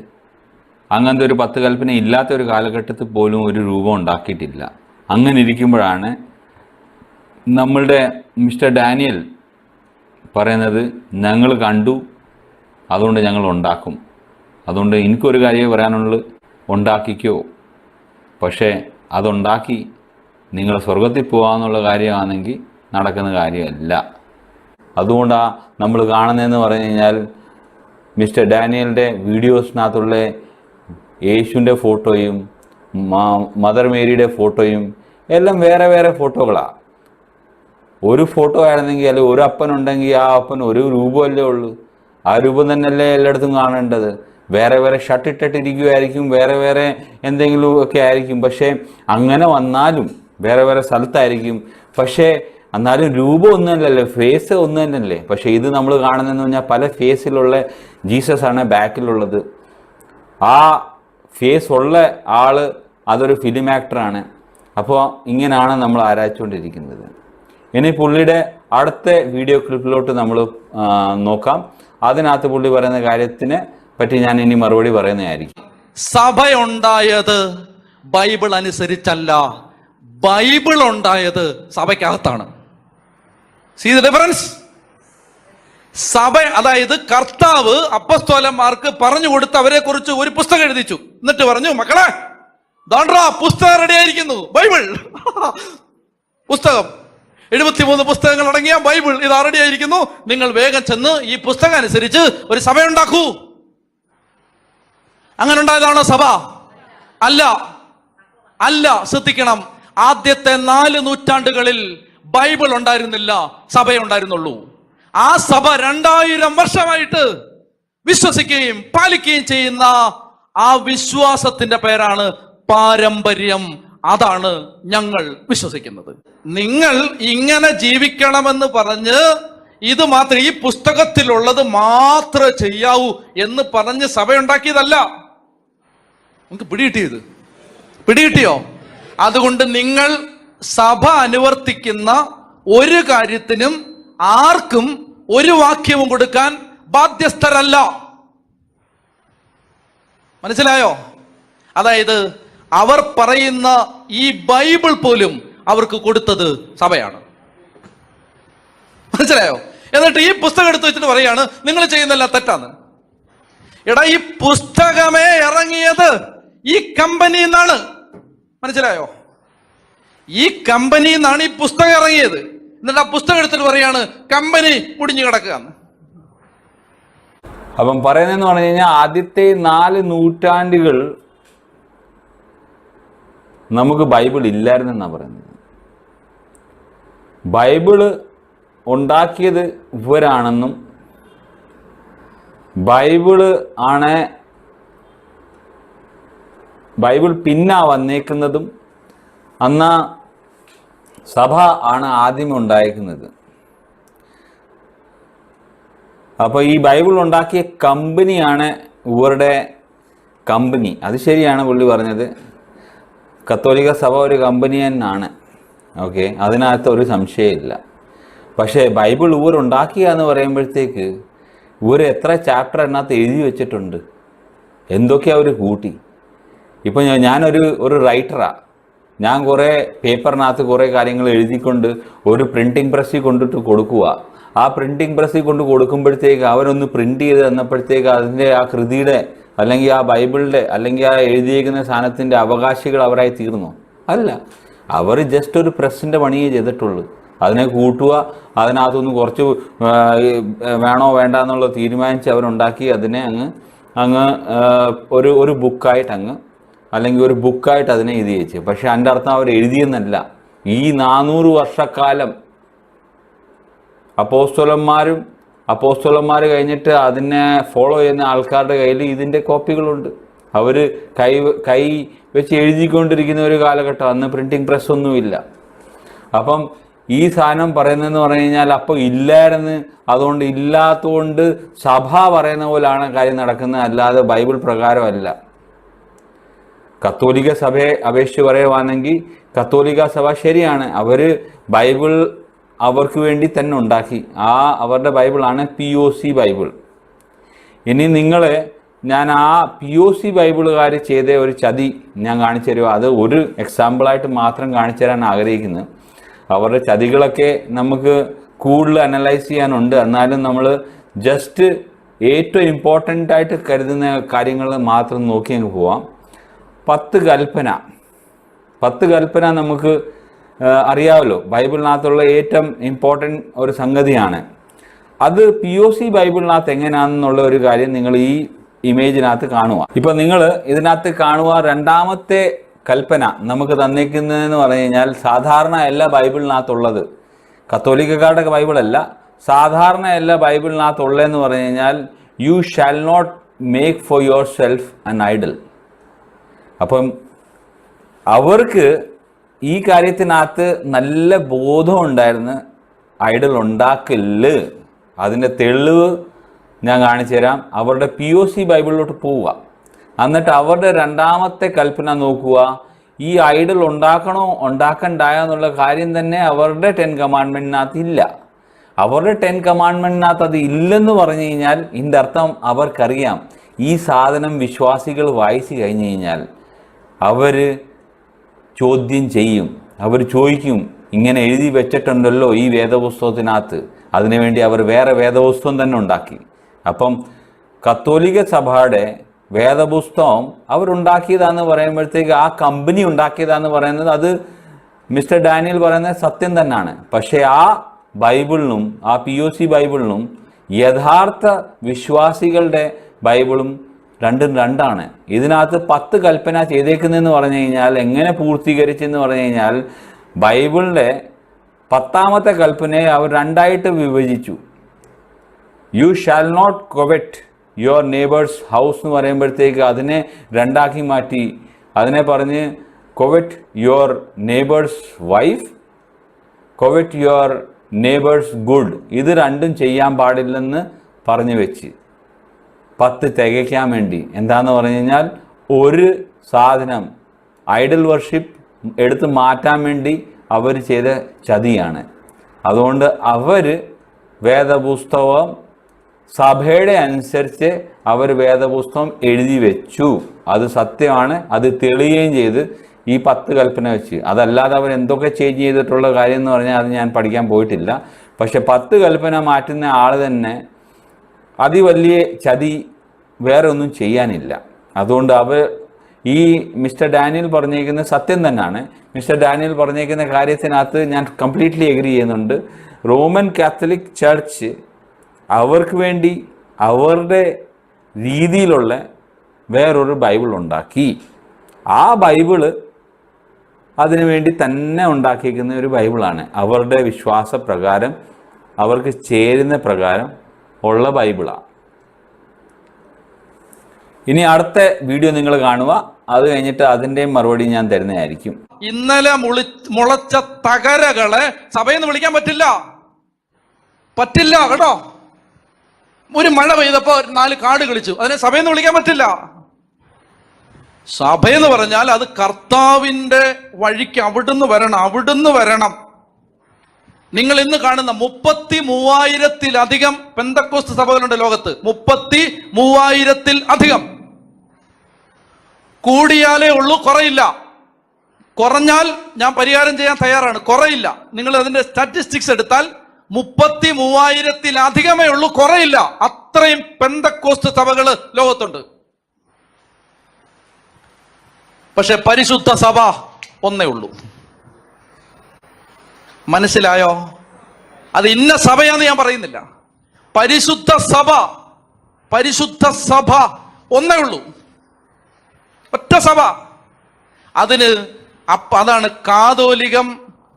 അങ്ങനത്തെ ഒരു 10 കൽപ്പന ഇല്ലാത്ത ഒരു കാലഘട്ടത്തിൽ പോലും ഒരു രൂപം ഉണ്ടാക്കിയിട്ടില്ല. അങ്ങനെ ഇരിക്കുമ്പോഴാണ് നമ്മളുടെ മിസ്റ്റർ ഡാനിയൽ പറയുന്നത് ഞങ്ങൾ കണ്ടു, അതുകൊണ്ട് ഞങ്ങൾ ഉണ്ടാക്കും. അതുകൊണ്ട് എനിക്കൊരു കാര്യമേ പറയാനുള്ളൂ, ഉണ്ടാക്കിക്കോ. പക്ഷേ അതുണ്ടാക്കി നിങ്ങൾ സ്വർഗത്തിൽ പോകാമെന്നുള്ള കാര്യമാണെങ്കിൽ നടക്കുന്ന കാര്യമല്ല. അതുകൊണ്ടാണ് നമ്മൾ കാണുന്നതെന്ന് പറഞ്ഞു കഴിഞ്ഞാൽ മിസ്റ്റർ ഡാനിയലിൻ്റെ വീഡിയോസിനകത്തുള്ള യേശുവിൻ്റെ ഫോട്ടോയും മദർ മേരിയുടെ ഫോട്ടോയും എല്ലാം വേറെ വേറെ ഫോട്ടോകളാണ്. ഒരു ഫോട്ടോ ആയിരുന്നെങ്കിൽ അല്ലെങ്കിൽ ഒരു അപ്പനുണ്ടെങ്കിൽ ആ അപ്പൻ ഒരു രൂപമല്ലേ ഉള്ളൂ. ആ രൂപം തന്നെയല്ലേ എല്ലായിടത്തും കാണേണ്ടത്. വേറെ വേറെ ഷർട്ട് ഇട്ടിട്ടിരിക്കുമായിരിക്കും, വേറെ വേറെ എന്തെങ്കിലും ഒക്കെ ആയിരിക്കും. പക്ഷേ അങ്ങനെ വന്നാലും വേറെ വേറെ സ്ഥലത്തായിരിക്കും. പക്ഷേ എന്നാലും രൂപം ഒന്നുമല്ലല്ലോ, ഫേസ് ഒന്നു തന്നെയല്ലേ. പക്ഷേ ഇത് നമ്മൾ കാണുന്നതെന്ന് പറഞ്ഞാൽ പല ഫേസിലുള്ള ജീസസ് ആണ് ബാക്കിലുള്ളത്. ആ ഫേസ് ഉള്ള ആൾ അതൊരു ഫിലിം ആക്ടറാണ്. അപ്പോൾ ഇങ്ങനെയാണ് നമ്മൾ ആരാധിച്ചുകൊണ്ടിരിക്കുന്നത്. ഇനി പുള്ളിയുടെ അടുത്ത വീഡിയോ ക്ലിപ്പിലോട്ട് നമ്മൾ നോക്കാം. അതിനകത്ത് പുള്ളി പറയുന്ന കാര്യത്തിനെ പറ്റി ഞാൻ ഇനി മറുപടി പറയുന്നതായിരിക്കും. സഭയുണ്ടായത് ബൈബിൾ അനുസരിച്ചല്ല, ബൈബിൾ ഉണ്ടായത് സഭയ്ക്കകത്താണ്. See the difference? സഭ, അതായത് കർത്താവ് അപ്പസ്തോലന്മാർക്ക് പറഞ്ഞു കൊടുത്ത് അവരെ കുറിച്ച് ഒരു പുസ്തകം എഴുതിച്ചു. എന്നിട്ട് പറഞ്ഞു, മക്കളെ ദാണ്ട്രാ പുസ്തകം റെഡി ആയിരിക്കുന്നു, ബൈബിൾ പുസ്തകം 73 പുസ്തകങ്ങൾ അടങ്ങിയ ബൈബിൾ ഇത് റെഡി ആയിരിക്കുന്നു. നിങ്ങൾ വേഗം ചെന്ന് ഈ പുസ്തകം അനുസരിച്ച് ഒരു സഭ ഉണ്ടാക്കൂ. അങ്ങനെ ഉണ്ടായതാണോ സഭ? അല്ല, അല്ല. ശ്രദ്ധിക്കണം, ആദ്യത്തെ 4 നൂറ്റാണ്ടുകളിൽ ബൈബിൾ ഉണ്ടായിരുന്നില്ല, സഭയുണ്ടായിരുന്നുള്ളൂ. ആ സഭ 2000 വർഷമായിട്ട് വിശ്വസിക്കുകയും പാലിക്കുകയും ചെയ്യുന്ന ആ വിശ്വാസത്തിന്റെ പേരാണ് പാരമ്പര്യം. അതാണ് ഞങ്ങൾ വിശ്വസിക്കുന്നത്. നിങ്ങൾ ഇങ്ങനെ ജീവിക്കണമെന്ന് പറഞ്ഞ് ഇത് മാത്രം, ഈ പുസ്തകത്തിലുള്ളത് മാത്രമേ ചെയ്യാവൂ എന്ന് പറഞ്ഞ് സഭയുണ്ടാക്കിയതല്ല. നമുക്ക് പിടികിട്ടിയോ? അതുകൊണ്ട് നിങ്ങൾ സഭ അനുവർത്തിക്കുന്ന ഒരു കാര്യത്തിനും ആർക്കും ഒരു വാക്യവും കൊടുക്കാൻ ബാധ്യസ്ഥരല്ല. മനസ്സിലായോ? അതായത് അവർ പറയുന്ന ഈ ബൈബിൾ പോലും അവർക്ക് കൊടുത്തത് സഭയാണ്. മനസ്സിലായോ? എന്നിട്ട് ഈ പുസ്തകം എടുത്ത് വെച്ചിട്ട് പറയാണ് നിങ്ങൾ ചെയ്യുന്നതെല്ലാം തെറ്റാന്ന്. എടാ, ഈ പുസ്തകമേ ഇറങ്ങിയത് ഈ കമ്പനിയിൽ നിന്നാണ്. മനസ്സിലായോ? ഈ കമ്പനിയിൽ നിന്നാണ് ഈ പുസ്തകം ഇറങ്ങിയത്. എന്നിട്ട് ആ പുസ്തകം എടുത്തിട്ട് പറയാണ് കമ്പനി മുടിഞ്ഞു കിടക്കുകയെന്ന്. അപ്പം പറയുന്നതെന്ന് പറഞ്ഞു കഴിഞ്ഞാൽ ആദ്യത്തെ 4 നൂറ്റാണ്ടുകൾ നമുക്ക് ബൈബിൾ ഇല്ലായിരുന്നെന്നാണ് പറയുന്നത്. ബൈബിള് ഉണ്ടാക്കിയത് ഇവരാണെന്നും ബൈബിൾ പിന്നെ വന്നേക്കുന്നതും അന്ന് സഭ ആണ് ആദ്യം ഉണ്ടായിരിക്കുന്നത്. അപ്പോൾ ഈ ബൈബിൾ ഉണ്ടാക്കിയ കമ്പനിയാണ് ഇവരുടെ കമ്പനി. അത് ശരിയാണ് പുള്ളി പറഞ്ഞത്. കത്തോലിക്ക സഭ ഒരു കമ്പനി തന്നെയാണ്. ഓക്കെ, അതിനകത്ത് ഒരു സംശയമില്ല. പക്ഷേ ബൈബിൾ ഇവർ ഉണ്ടാക്കുക എന്ന് പറയുമ്പോഴത്തേക്ക് ഇവർ എത്ര ചാപ്റ്റർ അതിനകത്ത് എഴുതി വെച്ചിട്ടുണ്ട്, എന്തൊക്കെയാണ് അവർ കൂട്ടി. ഇപ്പം ഞാനൊരു റൈറ്ററാണ്. ഞാൻ കുറേ പേപ്പറിനകത്ത് കുറേ കാര്യങ്ങൾ എഴുതിക്കൊണ്ട് ഒരു പ്രിൻറ്റിങ് പ്രസ്സിൽ കൊണ്ടിട്ട് കൊടുക്കുക. ആ പ്രിൻറ്റിങ് പ്രസ്സിൽ കൊണ്ട് കൊടുക്കുമ്പോഴത്തേക്ക് അവരൊന്ന് പ്രിൻറ്റ് ചെയ്ത് തന്നപ്പോഴത്തേക്ക് അതിൻ്റെ ആ കൃതിയുടെ അല്ലെങ്കിൽ ആ ബൈബിളിൻ്റെ അല്ലെങ്കിൽ ആ എഴുതിയേക്കുന്ന സാധനത്തിൻ്റെ അവകാശികൾ അവരായി തീർന്നു? അല്ല, അവർ ജസ്റ്റ് ഒരു പ്രസ്സിൻ്റെ പണിയേ ചെയ്തിട്ടുള്ളൂ. അതിനെ കൂട്ടുക, അതിനകത്തൊന്ന് കുറച്ച് വേണോ വേണ്ട എന്നുള്ളത് തീരുമാനിച്ച് അവരുണ്ടാക്കി അതിനെ അങ്ങ് ഒരു ബുക്കായിട്ട് അല്ലെങ്കിൽ ഒരു ബുക്കായിട്ട് അതിനെ എഴുതി വെച്ച്. പക്ഷെ അതിൻ്റെ അർത്ഥം അവർ എഴുതിയെന്നല്ല. ഈ 400 വർഷക്കാലം അപ്പോസ്തലന്മാർ കഴിഞ്ഞിട്ട് അതിനെ ഫോളോ ചെയ്യുന്ന ആൾക്കാരുടെ കയ്യിൽ ഇതിൻ്റെ കോപ്പികളുണ്ട്. അവർ കൈ വെച്ച് എഴുതിക്കൊണ്ടിരിക്കുന്ന ഒരു കാലഘട്ടം. അന്ന് പ്രിൻറ്റിങ് പ്രസ്സൊന്നുമില്ല. അപ്പം ഈ സാധനം പറയുന്നതെന്ന് പറഞ്ഞു കഴിഞ്ഞാൽ അപ്പോൾ ഇല്ലായിരുന്നു, അതുകൊണ്ട് ഇല്ലാത്തതുകൊണ്ട് സഭ പറയുന്ന പോലാണ് കാര്യം നടക്കുന്നത്, അല്ലാതെ ബൈബിൾ പ്രകാരമല്ല. കത്തോലിക്ക സഭയെ അപേക്ഷിച്ച് പറയുവാണെങ്കിൽ കത്തോലിക്ക സഭ ശരിയാണ്, അവർ ബൈബിൾ അവർക്ക് വേണ്ടി തന്നെ ഉണ്ടാക്കി. അവരുടെ ബൈബിളാണ് POC ബൈബിൾ. ഇനി ഞാൻ ആ POC ബൈബിളുകാർ ചെയ്ത ഒരു ചതി ഞാൻ കാണിച്ചു തരുക. അത് ഒരു എക്സാമ്പിളായിട്ട് മാത്രം കാണിച്ചു തരാൻ ആഗ്രഹിക്കുന്നത്. അവരുടെ ചതികളൊക്കെ നമുക്ക് കൂടുതൽ അനലൈസ് ചെയ്യാനുണ്ട്. എന്നാലും നമ്മൾ ജസ്റ്റ് ഏറ്റവും ഇമ്പോർട്ടൻ്റ് ആയിട്ട് കരുതുന്ന കാര്യങ്ങൾ മാത്രം നോക്കി അങ്ങ് പോവാം. 10 കൽപ്പന നമുക്ക് അറിയാമല്ലോ, ബൈബിളിനകത്തുള്ള ഏറ്റവും ഇമ്പോർട്ടൻ്റ് ഒരു സംഗതിയാണ്. അത് POC ബൈബിളിനകത്ത് എങ്ങനെയാണെന്നുള്ള ഒരു കാര്യം നിങ്ങൾ ഈ ഇമേജിനകത്ത് കാണുക. ഇപ്പം നിങ്ങൾ ഇതിനകത്ത് കാണുക, 2ാമത്തെ കൽപ്പന നമുക്ക് തന്നിരിക്കുന്നതെന്ന് പറഞ്ഞു കഴിഞ്ഞാൽ സാധാരണ എല്ലാ ബൈബിളിനകത്തുള്ളത്, കത്തോലിക്കക്കാരുടെ ബൈബിളല്ല, സാധാരണ എല്ലാ ബൈബിളിനകത്തുള്ളതെന്ന് പറഞ്ഞു കഴിഞ്ഞാൽ you shall not make for yourself an idol. അപ്പം അവർക്ക് ഈ കാര്യത്തിനകത്ത് നല്ല ബോധം ഉണ്ടായിരുന്നു, ഐഡൽ ഉണ്ടാക്കില്ല. അതിൻ്റെ തെളിവ് ഞാൻ കാണിച്ചു തരാം. അവരുടെ POC ബൈബിളിലോട്ട് പോവുക, എന്നിട്ട് അവരുടെ 2ാമത്തെ കൽപ്പന നോക്കുക. ഈ ഐഡൽ ഉണ്ടാക്കണോ ഉണ്ടാക്കണ്ടായെന്നുള്ള കാര്യം തന്നെ അവരുടെ 10 കമാൻഡ്മെൻറ്റിനകത്ത് ഇല്ല. അവരുടെ 10 കമാൻഡ്മെൻറ്റിനകത്ത് അത് ഇല്ലെന്ന് പറഞ്ഞു കഴിഞ്ഞാൽ ഇതിൻ്റെ അർത്ഥം അവർക്കറിയാം ഈ സാധനം വിശ്വാസികൾ വായിച്ചു കഴിഞ്ഞു കഴിഞ്ഞാൽ അവർ ചോദ്യം ചെയ്യും, അവർ ചോദിക്കും, ഇങ്ങനെ എഴുതി വെച്ചിട്ടുണ്ടല്ലോ ഈ വേദപുസ്തകത്തിനകത്ത്, അതിനുവേണ്ടി അവർ വേറെ വേദപുസ്തകം തന്നെ ഉണ്ടാക്കി. അപ്പം കത്തോലിക്ക സഭയുടെ വേദപുസ്തകം അവരുണ്ടാക്കിയതാന്ന് പറയുമ്പോഴത്തേക്ക്, ആ കമ്പനി ഉണ്ടാക്കിയതാന്ന് പറയുന്നത് അത് മിസ്റ്റർ ഡാനിയൽ പറയുന്നത് സത്യം തന്നെയാണ്. പക്ഷേ ആ ബൈബിളിനും ആ POC ബൈബിളിനും യഥാർത്ഥ വിശ്വാസികളുടെ ബൈബിളും രണ്ടും രണ്ടാണ്. ഇതിനകത്ത് 10 കൽപ്പന ചെയ്തേക്കുന്നതെന്ന് പറഞ്ഞു കഴിഞ്ഞാൽ എങ്ങനെ പൂർത്തീകരിച്ചെന്ന് പറഞ്ഞു കഴിഞ്ഞാൽ ബൈബിളിൻ്റെ 10ാമത്തെ കൽപ്പനയെ അവർ രണ്ടായിട്ട് വിഭജിച്ചു. You shall not covet your neighbour's house എന്ന് പറയുമ്പോഴത്തേക്ക് അതിനെ രണ്ടാക്കി മാറ്റി. അതിനെ പറഞ്ഞ് covet your neighbour's wife, covet your neighbour's good. ഇത് രണ്ടും ചെയ്യാൻ പാടില്ലെന്ന് പറഞ്ഞു വെച്ച് 10 തികയ്ക്കാൻ വേണ്ടി. എന്താണെന്ന് പറഞ്ഞു കഴിഞ്ഞാൽ ഒരു സാധനം ഐഡൽ വർഷിപ്പ് എടുത്ത് മാറ്റാൻ വേണ്ടി അവർ ചെയ്ത ചതിയാണ്. അതുകൊണ്ട് അവർ വേദപുസ്തകം സഭയുടെ അനുസരിച്ച് അവർ വേദപുസ്തകം എഴുതി വെച്ചു. അത് സത്യമാണ്, അത് തെളിയുകയും ചെയ്ത് ഈ 10 കൽപ്പന വെച്ച്. അതല്ലാതെ അവർ എന്തൊക്കെ ചേഞ്ച് ചെയ്തിട്ടുള്ള കാര്യം എന്ന് പറഞ്ഞാൽ അത് ഞാൻ പഠിക്കാൻ പോയിട്ടില്ല. പക്ഷെ 10 കൽപ്പന മാറ്റുന്ന ആൾ തന്നെ അതിവലിയ ചതി വേറെ ഒന്നും ചെയ്യാനില്ല. അതുകൊണ്ട് ഈ മിസ്റ്റർ ഡാനിയൽ പറഞ്ഞേക്കുന്ന സത്യം തന്നെയാണ്. മിസ്റ്റർ ഡാനിയൽ പറഞ്ഞേക്കുന്ന കാര്യത്തിനകത്ത് ഞാൻ കംപ്ലീറ്റ്ലി എഗ്രി ചെയ്യുന്നുണ്ട്. റോമൻ കാത്തലിക് ചർച്ച് അവർക്ക് വേണ്ടി അവരുടെ രീതിയിലുള്ള വേറൊരു ബൈബിൾ ഉണ്ടാക്കി. ആ ബൈബിള് അതിനു വേണ്ടി തന്നെ ഉണ്ടാക്കിയിരിക്കുന്ന ഒരു ബൈബിളാണ്. അവരുടെ വിശ്വാസപ്രകാരം അവർക്ക് ചേരുന്ന പ്രകാരം ഉള്ള ബൈബിളാണ്. ഇനി അടുത്ത വീഡിയോ നിങ്ങൾ കാണുക. അത് കഴിഞ്ഞിട്ട് അതിൻ്റെയും മറുപടി ഞാൻ തരുന്നതായിരിക്കും. ഇന്നലെ മുളച്ച തകരകളെ സഭയെന്ന് വിളിക്കാൻ പറ്റില്ല കേട്ടോ. ഒരു മഴ പെയ്തപ്പോ 4 കാട് കളിച്ചു, അതിനെ സഭയെന്ന് വിളിക്കാൻ പറ്റില്ല. സഭയെന്ന് പറഞ്ഞാൽ അത് കർത്താവിന്റെ വഴിക്ക് അവിടുന്ന് വരണം. നിങ്ങൾ ഇന്ന് കാണുന്ന 33,000-ത്തിലധികം പെന്തക്കോസ്ത് സഭകളുണ്ട് ലോകത്ത്. 33,000-ത്തിൽ-അധികം. കൂടിയാലേ ഉള്ളൂ, കുറയില്ല. കുറഞ്ഞാൽ ഞാൻ പരിഹാരം ചെയ്യാൻ തയ്യാറാണ്, കുറയില്ല. നിങ്ങൾ അതിന്റെ സ്റ്റാറ്റിസ്റ്റിക്സ് എടുത്താൽ 33,000-ത്തിലധികമേ ഉള്ളൂ, കുറയില്ല. അത്രയും പെന്തക്കോസ്ത് സഭകള് ലോകത്തുണ്ട്. പക്ഷെ പരിശുദ്ധ സഭ ഒന്നേ ഉള്ളൂ. മനസ്സിലായോ? അത് ഇന്ന സഭയാന്ന് ഞാൻ പറയുന്നില്ല. പരിശുദ്ധ സഭ ഒന്നേ ഉള്ളൂ, ഒറ്റ സഭ. അതാണ് കാതോലികം,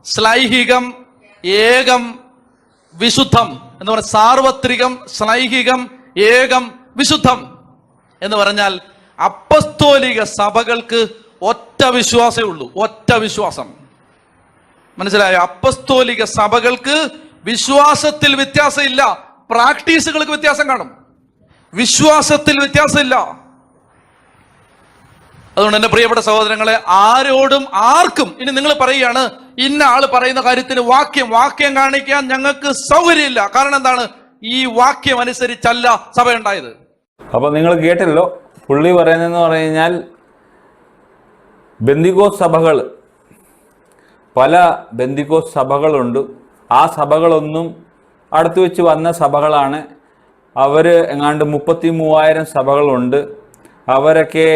ശ്ലൈഹികം, ഏകം, വിശുദ്ധം എന്ന് പറഞ്ഞ സാർവത്രികം, ശ്ലൈഹികം, ഏകം, വിശുദ്ധം എന്ന് പറഞ്ഞാൽ അപ്പസ്തോലിക സഭകൾക്ക് ഒറ്റ വിശ്വാസമേ ഉള്ളൂ, ഒറ്റ വിശ്വാസം. മനസ്സിലായോ? അപ്പസ്തോലിക സഭകൾക്ക് വിശ്വാസത്തിൽ വ്യത്യാസമില്ല, പ്രാക്ടീസുകൾക്ക് വ്യത്യാസം കാണും, വിശ്വാസത്തിൽ വ്യത്യാസമില്ല. അതുകൊണ്ട് എന്റെ പ്രിയപ്പെട്ട സഹോദരങ്ങളെ, ആർക്കും ഇനി നിങ്ങൾ പറയുകയാണ് ഇന്ന ആള് പറയുന്ന കാര്യത്തിന് വാക്യം കാണിക്കാൻ ഞങ്ങൾക്ക് സൗകര്യമില്ല. കാരണം എന്താണ്? ഈ വാക്യം അനുസരിച്ചല്ല സഭ ഉണ്ടായത്. അപ്പൊ നിങ്ങൾ കേട്ടല്ലോ പുള്ളി പറയുന്നതെന്ന് പറഞ്ഞു കഴിഞ്ഞാൽ ബെന്തിക്കോസ് സഭകൾ, പല ബെന്തിക്കോസ് സഭകളുണ്ട്. ആ സഭകളൊന്നും അടുത്ത് വെച്ച് വന്ന സഭകളാണ്. അവർ എങ്ങാണ്ട് 33,000 സഭകളുണ്ട്. അവരൊക്കെ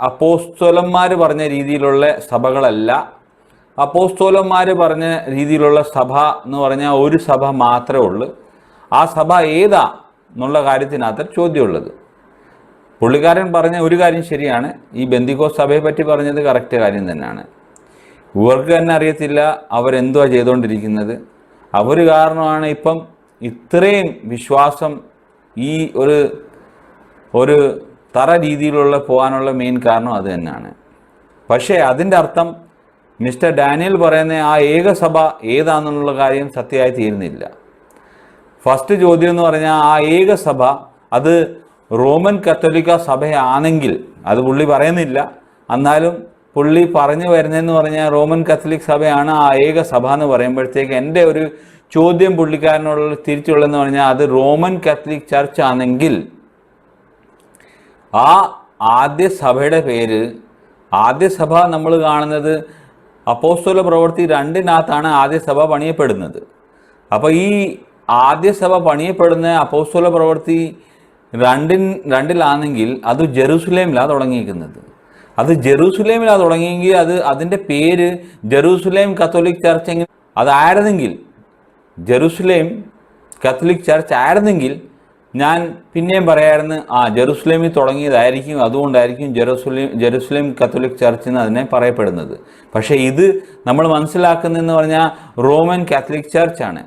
അപ്പോസ്തലന്മാർ പറഞ്ഞ രീതിയിലുള്ള സഭകളല്ല. അപ്പോസ്തലന്മാർ പറഞ്ഞ രീതിയിലുള്ള സഭ എന്ന് പറഞ്ഞാൽ ഒരു സഭ മാത്രമേ ഉള്ളൂ. ആ സഭ ഏതാ എന്നുള്ള കാര്യത്തിനകത്ത് ചോദ്യമുള്ളത്. പുള്ളിക്കാരൻ പറഞ്ഞ ഒരു കാര്യം ശരിയാണ്, ഈ ബെന്തിക്കോസ് സഭയെ പറ്റി പറഞ്ഞത് കറക്റ്റ് കാര്യം തന്നെയാണ്. ഇവർക്ക് തന്നെ അറിയത്തില്ല അവരെന്തുവാ ചെയ്തുകൊണ്ടിരിക്കുന്നത്. അവർ കാരണമാണ് ഇപ്പം ഇത്രയും വിശ്വാസം ഈ ഒരു തറ രീതിയിലുള്ള പോകാനുള്ള മെയിൻ കാരണം അത് തന്നെയാണ്. പക്ഷേ അതിൻ്റെ അർത്ഥം മിസ്റ്റർ ഡാനിയൽ പറയുന്ന ആ ഏകസഭ ഏതാണെന്നുള്ള കാര്യം സത്യമായി തീരുന്നില്ല. ഫസ്റ്റ് ചോദ്യം എന്ന് പറഞ്ഞാൽ ആ ഏകസഭ അത് റോമൻ കത്തോലിക്ക സഭയാണെങ്കിൽ, അത് പുള്ളി പറയുന്നില്ല, എന്നാലും പുള്ളി പറഞ്ഞു വരുന്നതെന്ന് പറഞ്ഞാൽ റോമൻ കത്തോലിക് സഭയാണ് ആ ഏക സഭ എന്ന് പറയുമ്പോഴത്തേക്ക് എൻ്റെ ഒരു ചോദ്യം പുള്ളിക്കാരനോടുള്ള തിരിച്ചുള്ളതെന്ന് പറഞ്ഞാൽ അത് റോമൻ കത്തോലിക് ചർച്ച് ആണെങ്കിൽ ആ ആദ്യ സഭയുടെ പേര്, ആദ്യ സഭ നമ്മൾ കാണുന്നത് അപ്പോസ്തല പ്രവൃത്തി 2-നകത്താണ് ആദ്യ സഭ പണിയപ്പെടുന്നത്. അപ്പോൾ ഈ ആദ്യ സഭ പണിയപ്പെടുന്ന അപ്പോസ്തല പ്രവൃത്തി രണ്ടിലാണെങ്കിൽ അത് ജെറൂസലേമിലാണ് തുടങ്ങിയിരിക്കുന്നത്. അത് ജെറൂസലേമിലാണ് തുടങ്ങിയെങ്കിൽ അതിൻ്റെ പേര് ജെറൂസലേം കത്തോലിക് ചർച്ച് എങ്കിൽ അതായിരുന്നെങ്കിൽ, ജെറൂസലേം കത്തോലിക് ചർച്ച് ആയിരുന്നെങ്കിൽ ഞാൻ പിന്നെയും പറയാമായിരുന്നു, ജെറൂസലേമിൽ തുടങ്ങിയതായിരിക്കും, അതുകൊണ്ടായിരിക്കും ജെറൂസലേം കത്തോലിക് ചർച്ച് എന്ന് അതിനെ പറയപ്പെടുന്നത്. പക്ഷേ ഇത് നമ്മൾ മനസ്സിലാക്കുന്നതെന്ന് പറഞ്ഞാൽ റോമൻ കാത്തലിക് ചർച്ചാണ്.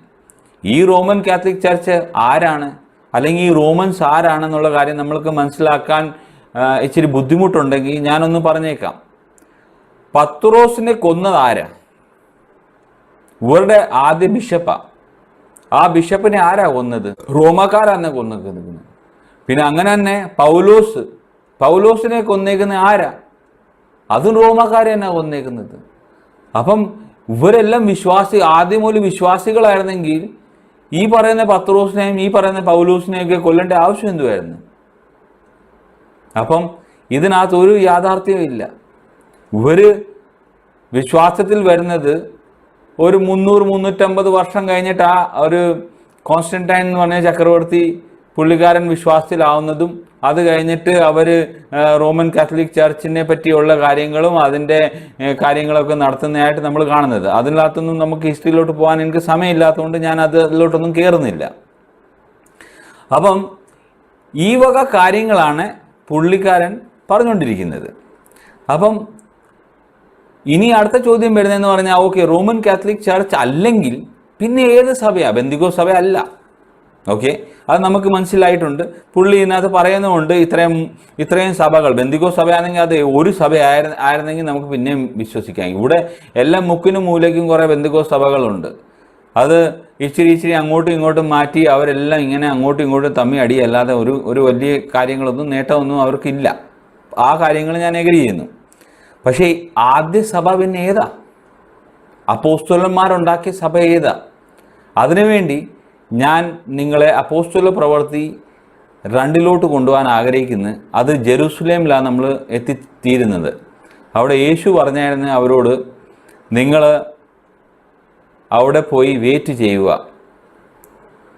ഈ റോമൻ കാത്തലിക് ചർച്ച് ആരാണ്, അല്ലെങ്കിൽ ഈ റോമൻസ് ആരാണെന്നുള്ള കാര്യം നമ്മൾക്ക് മനസ്സിലാക്കാൻ ഇച്ചിരി ബുദ്ധിമുട്ടുണ്ടെങ്കിൽ ഞാനൊന്ന് പറഞ്ഞേക്കാം. പത്രോസിനെ കൊന്നത് ആരാ? ഇവരുടെ ആദ്യ ബിഷപ്പാണ്. ആ ബിഷപ്പിനെ ആരാ കൊന്നത്? റോമക്കാരാണ് കൊന്നേക്കുന്നത്. പിന്നെ അങ്ങനെ തന്നെ പൗലോസിനെ കൊന്നേക്കുന്ന ആരാ? അതും റോമക്കാരെ തന്നെ കൊന്നേക്കുന്നത്. അപ്പം ഇവരെല്ലാം ആദ്യം മുതൽ വിശ്വാസികളായിരുന്നെങ്കിൽ ഈ പറയുന്ന പത്രോസിനെയും ഈ പറയുന്ന പൗലോസിനെയും ഒക്കെ കൊല്ലേണ്ട ആവശ്യം എന്തുവായിരുന്നു? അപ്പം ഇതിനകത്ത് ഒരു യാഥാർത്ഥ്യവും ഇല്ല. ഇവര് വിശ്വാസത്തിൽ വരുന്നത് ഒരു 300-350 വർഷം കഴിഞ്ഞിട്ട് ആ ഒരു കോൺസ്റ്റന്റൈൻ എന്ന് പറഞ്ഞ ചക്രവർത്തി പുള്ളിക്കാരൻ വിശ്വാസത്തിലാവുന്നതും അത് കഴിഞ്ഞിട്ട് അവർ റോമൻ കാത്തലിക് ചർച്ചിനെ പറ്റിയുള്ള കാര്യങ്ങളും അതിൻ്റെ കാര്യങ്ങളൊക്കെ നടത്തുന്നതായിട്ട് നമ്മൾ കാണുന്നത്. അതിനകത്തൊന്നും നമുക്ക് ഹിസ്റ്ററിയിലോട്ട് പോകാൻ എനിക്ക് സമയമില്ലാത്തതുകൊണ്ട് ഞാൻ അതിലോട്ടൊന്നും കയറുന്നില്ല. അപ്പം ഈ വക കാര്യങ്ങളാണ് പുള്ളിക്കാരൻ പറഞ്ഞുകൊണ്ടിരിക്കുന്നത്. അപ്പം ഇനി അടുത്ത ചോദ്യം വരുന്നതെന്ന് പറഞ്ഞാൽ, ഓക്കെ, റോമൻ കാത്തലിക് ചർച്ച് അല്ലെങ്കിൽ പിന്നെ ഏത് സഭയാണ്? ബെന്തിക്കോസ് സഭ അല്ല. ഓക്കെ, അത് നമുക്ക് മനസ്സിലായിട്ടുണ്ട്. പുള്ളി ഇതിനകത്ത് പറയുന്നുമുണ്ട് ഇത്രയും സഭകൾ. ബെന്തിക്കോസ് സഭയാണെങ്കിൽ അത് ഒരു സഭ ആയിരുന്നെങ്കിൽ നമുക്ക് പിന്നെയും വിശ്വസിക്കാം. ഇവിടെ എല്ലാം മുക്കിനും മൂലയ്ക്കും കുറേ ബെന്തിക്കോസ് സഭകളുണ്ട്. അത് ഇച്ചിരി അങ്ങോട്ടും ഇങ്ങോട്ടും മാറ്റി അവരെല്ലാം ഇങ്ങനെ അങ്ങോട്ടും ഇങ്ങോട്ടും തമ്മി അടിയല്ലാതെ ഒരു വലിയ കാര്യങ്ങളൊന്നും നേട്ടമൊന്നും അവർക്കില്ല. ആ കാര്യങ്ങൾ ഞാൻ എഗ്രി ചെയ്യുന്നു. പക്ഷേ ആദ്യ സഭ പിന്നെ ഏതാ? അപ്പോസ്തലന്മാരുണ്ടാക്കിയ സഭ ഏതാ? അതിനുവേണ്ടി ഞാൻ നിങ്ങളെ അപ്പോസ്തല പ്രവൃത്തി 2 കൊണ്ടുപോകാൻ ആഗ്രഹിക്കുന്നു. അത് ജെറൂസലേമിലാണ് നമ്മൾ എത്തിത്തീരുന്നത്. അവിടെ യേശു പറഞ്ഞായിരുന്നു അവരോട്, നിങ്ങൾ അവിടെ പോയി വെയിറ്റ് ചെയ്യുക.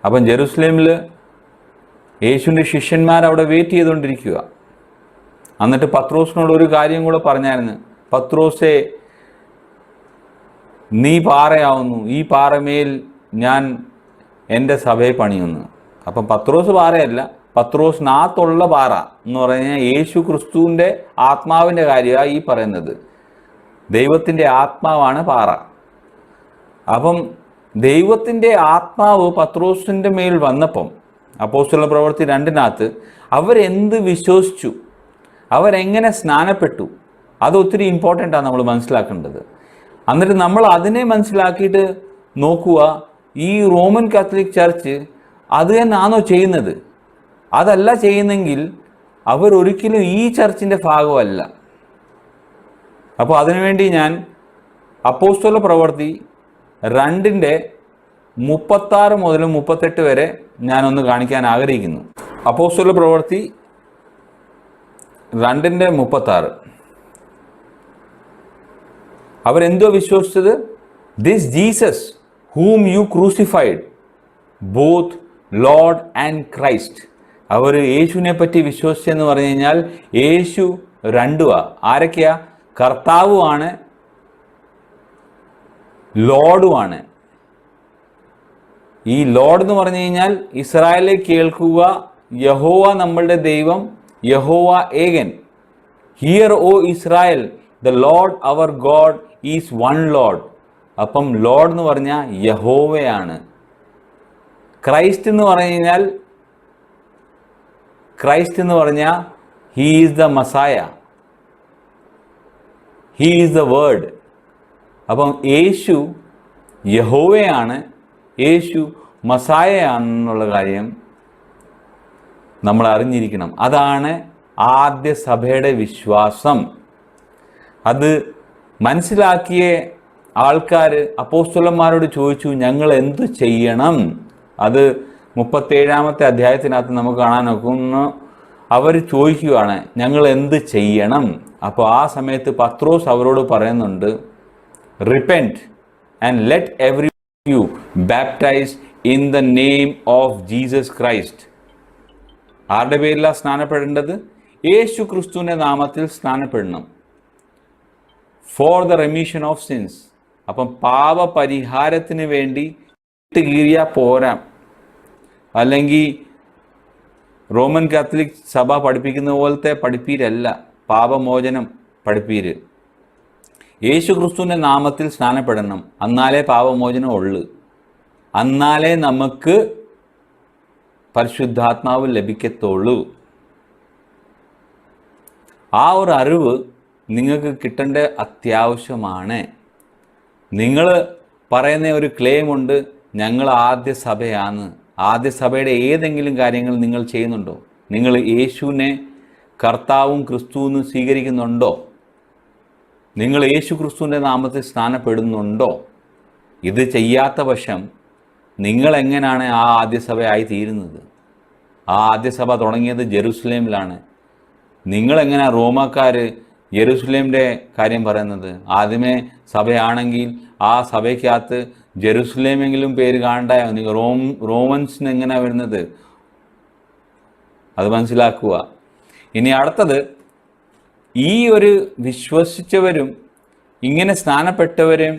അപ്പം ജെറൂസലേമിൽ യേശുവിൻ്റെ ശിഷ്യന്മാർ അവിടെ വെയിറ്റ് ചെയ്തുകൊണ്ടിരിക്കുക. എന്നിട്ട് പത്രോസിനോട് ഒരു കാര്യം കൂടെ പറഞ്ഞായിരുന്നു, പത്രോസേ, നീ പാറയാവുന്നു, ഈ പാറമേൽ ഞാൻ എൻ്റെ സഭയെ പണിയുന്നു. അപ്പം പത്രോസ് പാറയല്ല, പത്രോസിനകത്തുള്ള പാറ എന്ന് പറഞ്ഞാൽ യേശു ക്രിസ്തുവിൻ്റെ ആത്മാവിൻ്റെ കാര്യമാണ് ഈ പറയുന്നത്. ദൈവത്തിൻ്റെ ആത്മാവാണ് പാറ. അപ്പം ദൈവത്തിൻ്റെ ആത്മാവ് പത്രോസിൻ്റെ മേൽ വന്നപ്പം അപ്പോസ്തല പ്രവൃത്തി 2 അവരെന്ത് വിശ്വസിച്ചു, അവരെങ്ങനെ സ്നാനപ്പെട്ടു, അതൊത്തിരി ഇമ്പോർട്ടൻ്റാണ് നമ്മൾ മനസ്സിലാക്കേണ്ടത്. എന്നിട്ട് നമ്മൾ അതിനെ മനസ്സിലാക്കിയിട്ട് നോക്കുക, ഈ റോമൻ കാത്തലിക് ചർച്ച് അത് തന്നെയാണോ ചെയ്യുന്നത്? അതല്ല ചെയ്യുന്നെങ്കിൽ അവരൊരിക്കലും ഈ ചർച്ചിൻ്റെ ഭാഗമല്ല. അപ്പോൾ അതിനുവേണ്ടി ഞാൻ അപ്പോസ്തല പ്രവൃത്തി 2:36 മുതൽ 38 വരെ ഞാനൊന്ന് കാണിക്കാൻ ആഗ്രഹിക്കുന്നു. അപ്പോസ്തല പ്രവൃത്തി 2:36 അവരെന്തോ വിശ്വസിച്ചത്? This Jesus whom you crucified, both Lord and Christ. അവർ യേശുവിനെ പറ്റി വിശ്വസിച്ചെന്ന് പറഞ്ഞു കഴിഞ്ഞാൽ യേശു 2 ആരൊക്കെയാ? കർത്താവുമാണ്, ലോർഡുമാണ്. ഈ ലോർഡ് എന്ന് പറഞ്ഞു കഴിഞ്ഞാൽ ഇസ്രായേലിൽ കേൾക്കുക, യഹോവ നമ്മളുടെ ദൈവം, യഹോവ ഏകൻ. Hear O Israel, the Lord our God is one Lord. അപ്പം ലോർഡ് എന്ന് പറഞ്ഞാൽ യഹോവയാണ്. ക്രൈസ്റ്റ് എന്ന് പറഞ്ഞാൽ he is the Messiah, he is the word. അപ്പം യേശു യഹോവയാണ്, യേശു മസായയാണെന്നുള്ള കാര്യം നമ്മൾ അറിഞ്ഞിരിക്കണം. അതാണ് ആദ്യ സഭയുടെ വിശ്വാസം. അത് മനസ്സിലാക്കിയ ആൾക്കാർ അപ്പോസ്തലന്മാരോട് ചോദിച്ചു, ഞങ്ങൾ എന്തു ചെയ്യണം? അത് 37-ാമത്തെ അധ്യായത്തിനകത്ത് നമുക്ക് കാണാൻ നോക്കുന്നു. അവർ ചോദിക്കുകയാണ്, ഞങ്ങൾ എന്ത് ചെയ്യണം? അപ്പോൾ ആ സമയത്ത് പത്രോസ് അവരോട് പറയുന്നുണ്ട്, repent and let every one of you baptize in the name of Jesus Christ. ആരുടെ പേരിലാണ് സ്നാനപ്പെടേണ്ടത്? യേശു ക്രിസ്തുവിൻ്റെ നാമത്തിൽ സ്നാനപ്പെടണം. For the remission of sins. അപ്പം പാപപരിഹാരത്തിന് വേണ്ടി കീറിയ പോരാ. അല്ലെങ്കിൽ റോമൻ കാത്തലിക് സഭ പഠിപ്പിക്കുന്ന പോലത്തെ പഠിപ്പീരല്ല പാപമോചനം പഠിപ്പീര്. യേശു ക്രിസ്തുവിൻ്റെ നാമത്തിൽ സ്നാനപ്പെടണം. എന്നാലേ പാപമോചനം ഉള്ളു. എന്നാലേ നമുക്ക് പരിശുദ്ധാത്മാവ് ലഭിക്കത്തുള്ളൂ. ആ ഒരു അറിവ് നിങ്ങൾക്ക് കിട്ടേണ്ട അത്യാവശ്യമാണ്. നിങ്ങൾ പറയുന്ന ഒരു ക്ലെയിം ഉണ്ട്, ഞങ്ങൾ ആദ്യ സഭയാണ്. ആദ്യ സഭയുടെ ഏതെങ്കിലും കാര്യങ്ങൾ നിങ്ങൾ ചെയ്യുന്നുണ്ടോ? നിങ്ങൾ യേശുവിനെ കർത്താവും ക്രിസ്തുവെന്ന് സ്വീകരിക്കുന്നുണ്ടോ? നിങ്ങൾ യേശു ക്രിസ്തുവിൻ്റെ നാമത്തിൽ സ്നാനപ്പെടുന്നുണ്ടോ? ഇത് ചെയ്യാത്ത പക്ഷം നിങ്ങളെങ്ങനെയാണ് ആ ആദ്യസഭയായി തീരുന്നത്? ആ ആദ്യസഭ തുടങ്ങിയത് ജെറുസലേമിലാണ്. നിങ്ങളെങ്ങനെ റോമാക്കാർ യെരുസലേമിൻ്റെ കാര്യം പറയുന്നത്? ആദ്യമേ സഭയാണെങ്കിൽ ആ സഭയ്ക്കകത്ത് ജെറുസലേമെങ്കിലും പേര് കാണണ്ടായോ? നിങ്ങൾ റോമൻസിന് എങ്ങനെയാണ് വരുന്നത്? അത് മനസ്സിലാക്കുക. ഇനി അടുത്തത്, ഈ ഒരു വിശ്വസിച്ചവരും ഇങ്ങനെ സ്നാനപ്പെട്ടവരും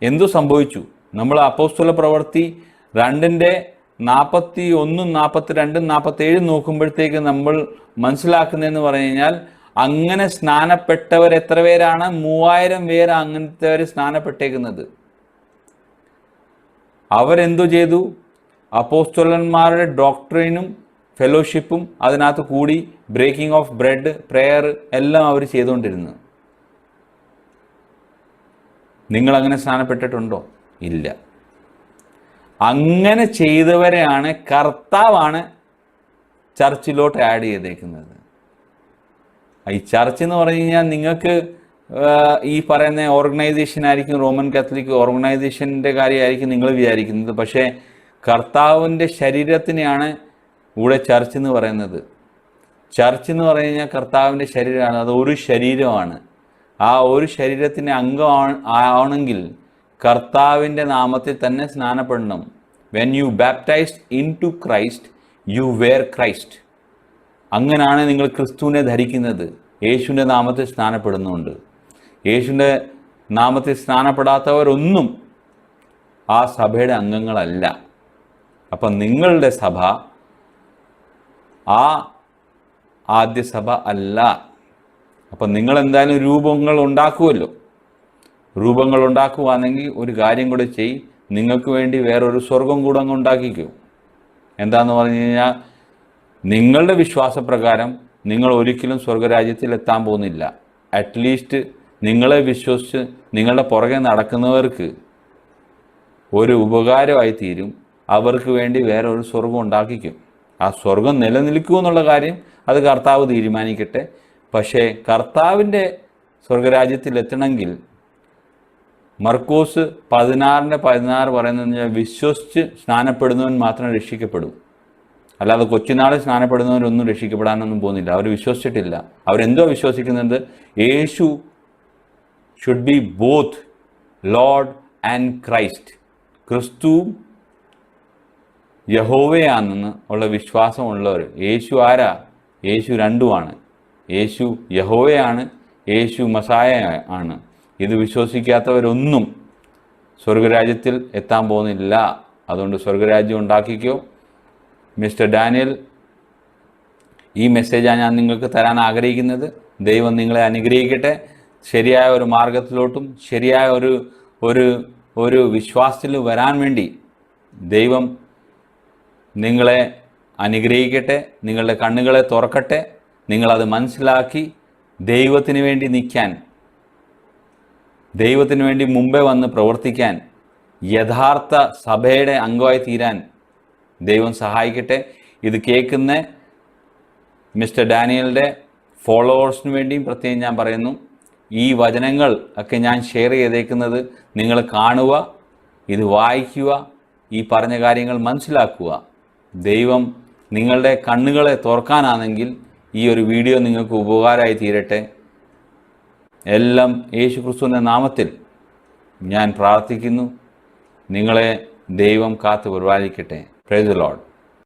എന്തു സംഭവിച്ചു? നമ്മൾ അപ്പോസ്തല പ്രവൃത്തി 2:41, 42, 47 നോക്കുമ്പോഴത്തേക്ക് നമ്മൾ മനസ്സിലാക്കുന്നതെന്ന് പറഞ്ഞു കഴിഞ്ഞാൽ, അങ്ങനെ സ്നാനപ്പെട്ടവർ എത്ര പേരാണ്? 3000 പേര് അങ്ങനത്തെ സ്നാനപ്പെട്ടേക്കുന്നത്. അവരെന്തു ചെയ്തു? അപ്പോസ്തലന്മാരുടെ ഡോക്ട്രിനും ഫെലോഷിപ്പും അതിനകത്ത് കൂടി ബ്രേക്കിംഗ് ഓഫ് ബ്രെഡ്, പ്രെയർ എല്ലാം അവർ ചെയ്തുകൊണ്ടിരുന്നു. നിങ്ങളങ്ങനെ സ്നാനപ്പെട്ടിട്ടുണ്ടോ? ഇല്ല. അങ്ങനെ ചെയ്തവരെയാണ് കർത്താവാണ് ചർച്ചിലോട്ട് ആഡ് ചെയ്തേക്കുന്നത്. ഈ ചർച്ച് എന്ന് പറഞ്ഞു കഴിഞ്ഞാൽ നിങ്ങൾക്ക് ഈ പറയുന്ന ഓർഗനൈസേഷൻ ആയിരിക്കും, റോമൻ കാത്തലിക് ഓർഗനൈസേഷൻ്റെ കാര്യമായിരിക്കും നിങ്ങൾ വിചാരിക്കുന്നത്. പക്ഷേ കർത്താവിൻ്റെ ശരീരത്തിനെയാണ് ഇവിടെ ചർച്ച് എന്ന് പറയുന്നത്. ചർച്ച് എന്ന് പറഞ്ഞു കഴിഞ്ഞാൽ കർത്താവിൻ്റെ ശരീരമാണ്. അത് ഒരു ശരീരമാണ്. ആ ഒരു ശരീരത്തിൻ്റെ അംഗം ആണെങ്കിൽ കർത്താവിൻ്റെ നാമത്തിൽ തന്നെ സ്നാനപ്പെടണം. When you baptized into Christ you were Christ. അങ്ങനെയാണ് നിങ്ങൾ ക്രിസ്തുവിനെ ധരിക്കുന്നത്. യേശുവിൻ്റെ നാമത്തിൽ സ്നാനപ്പെടുന്നുണ്ട്. യേശുവിൻ്റെ നാമത്തിൽ സ്നാനപ്പെടാത്തവരൊന്നും ആ സഭയുടെ അംഗങ്ങളല്ല. അപ്പം നിങ്ങളുടെ സഭ ആ ആദ്യ സഭ അല്ല. അപ്പം നിങ്ങളെന്തായാലും രൂപങ്ങൾ ഉണ്ടാക്കുമല്ലോ. രൂപങ്ങൾ ഉണ്ടാക്കുവാണെങ്കിൽ ഒരു കാര്യം കൂടെ ചെയ്, നിങ്ങൾക്ക് വേണ്ടി വേറൊരു സ്വർഗം കൂടെ അങ്ങ് ഉണ്ടാക്കിക്കൂ. എന്താന്ന് പറഞ്ഞു കഴിഞ്ഞാൽ, നിങ്ങളുടെ വിശ്വാസപ്രകാരം നിങ്ങൾ ഒരിക്കലും സ്വർഗരാജ്യത്തിൽ എത്താൻ പോകുന്നില്ല. അറ്റ്ലീസ്റ്റ് നിങ്ങളെ വിശ്വസിച്ച് നിങ്ങളുടെ പുറകെ നടക്കുന്നവർക്ക് ഒരു ഉപകാരമായി തീരും. അവർക്ക് വേണ്ടി വേറെ ഒരു സ്വർഗം ഉണ്ടാക്കിക്കും. ആ സ്വർഗം നിലനിൽക്കുമെന്നുള്ള കാര്യം അത് കർത്താവ് തീരുമാനിക്കട്ടെ. പക്ഷേ കർത്താവിൻ്റെ സ്വർഗരാജ്യത്തിൽ എത്തണമെങ്കിൽ മർക്കോസ് 16:16 പറയുന്നത് വിശ്വസിച്ച് സ്നാനപ്പെടുന്നവൻ മാത്രം രക്ഷിക്കപ്പെടും. അല്ലാതെ കൊച്ചുനാളിൽ സ്നാനപ്പെടുന്നവരൊന്നും രക്ഷിക്കപ്പെടാനൊന്നും പോകുന്നില്ല. അവർ വിശ്വസിച്ചിട്ടില്ല. അവരെന്തോ വിശ്വസിക്കുന്നത്? യേശു should be both Lord and Christ. ക്രിസ്തുവും യഹോവയാണെന്ന് ഉള്ള വിശ്വാസമുള്ളവർ. യേശു ആരാ? യേശു രണ്ടുമാണ്. യേശു യഹോവയാണ്, യേശു മസായ ആണ്. ഇത് വിശ്വസിക്കാത്തവരൊന്നും സ്വർഗരാജ്യത്തിൽ എത്താൻ പോകുന്നില്ല. അതുകൊണ്ട് സ്വർഗരാജ്യം ഉണ്ടാക്കിക്കോ. മിസ്റ്റർ ഡാനിയൽ, ഈ മെസ്സേജാണ് ഞാൻ നിങ്ങൾക്ക് തരാൻ ആഗ്രഹിക്കുന്നത്. ദൈവം നിങ്ങളെ അനുഗ്രഹിക്കട്ടെ. ശരിയായ ഒരു മാർഗത്തിലോട്ടും ശരിയായ ഒരു വിശ്വാസത്തിൽ വരാൻ വേണ്ടി ദൈവം നിങ്ങളെ അനുഗ്രഹിക്കട്ടെ. നിങ്ങളുടെ കണ്ണുകളെ തുറക്കട്ടെ. നിങ്ങളത് മനസ്സിലാക്കി ദൈവത്തിന് വേണ്ടി നിൽക്കാൻ, ദൈവത്തിന് വേണ്ടി മുമ്പേ വന്ന് പ്രവർത്തിക്കാൻ, യഥാർത്ഥ സഭയുടെ അംഗമായി തീരാൻ ദൈവം സഹായിക്കട്ടെ. ഇത് കേൾക്കുന്ന മിസ്റ്റർ ഡാനിയലിൻ്റെ ഫോളോവേഴ്സിന് വേണ്ടിയും പ്രത്യേകം ഞാൻ പറയുന്നു, ഈ വചനങ്ങൾ ഒക്കെ ഞാൻ ഷെയർ ചെയ്തേക്കുന്നത് നിങ്ങൾ കാണുക, ഇത് വായിക്കുക, ഈ പറഞ്ഞ കാര്യങ്ങൾ മനസ്സിലാക്കുക. ദൈവം നിങ്ങളുടെ കണ്ണുകളെ തുറക്കാനാണെങ്കിൽ ഈ ഒരു വീഡിയോ നിങ്ങൾക്ക് ഉപകാരമായി തീരട്ടെ. എല്ലാം യേശു ക്രിസ്തുവിൻ്റെ നാമത്തിൽ ഞാൻ പ്രാർത്ഥിക്കുന്നു. നിങ്ങളെ ദൈവം കാത്തു പരിപാലിക്കട്ടെ. Praise the Lord.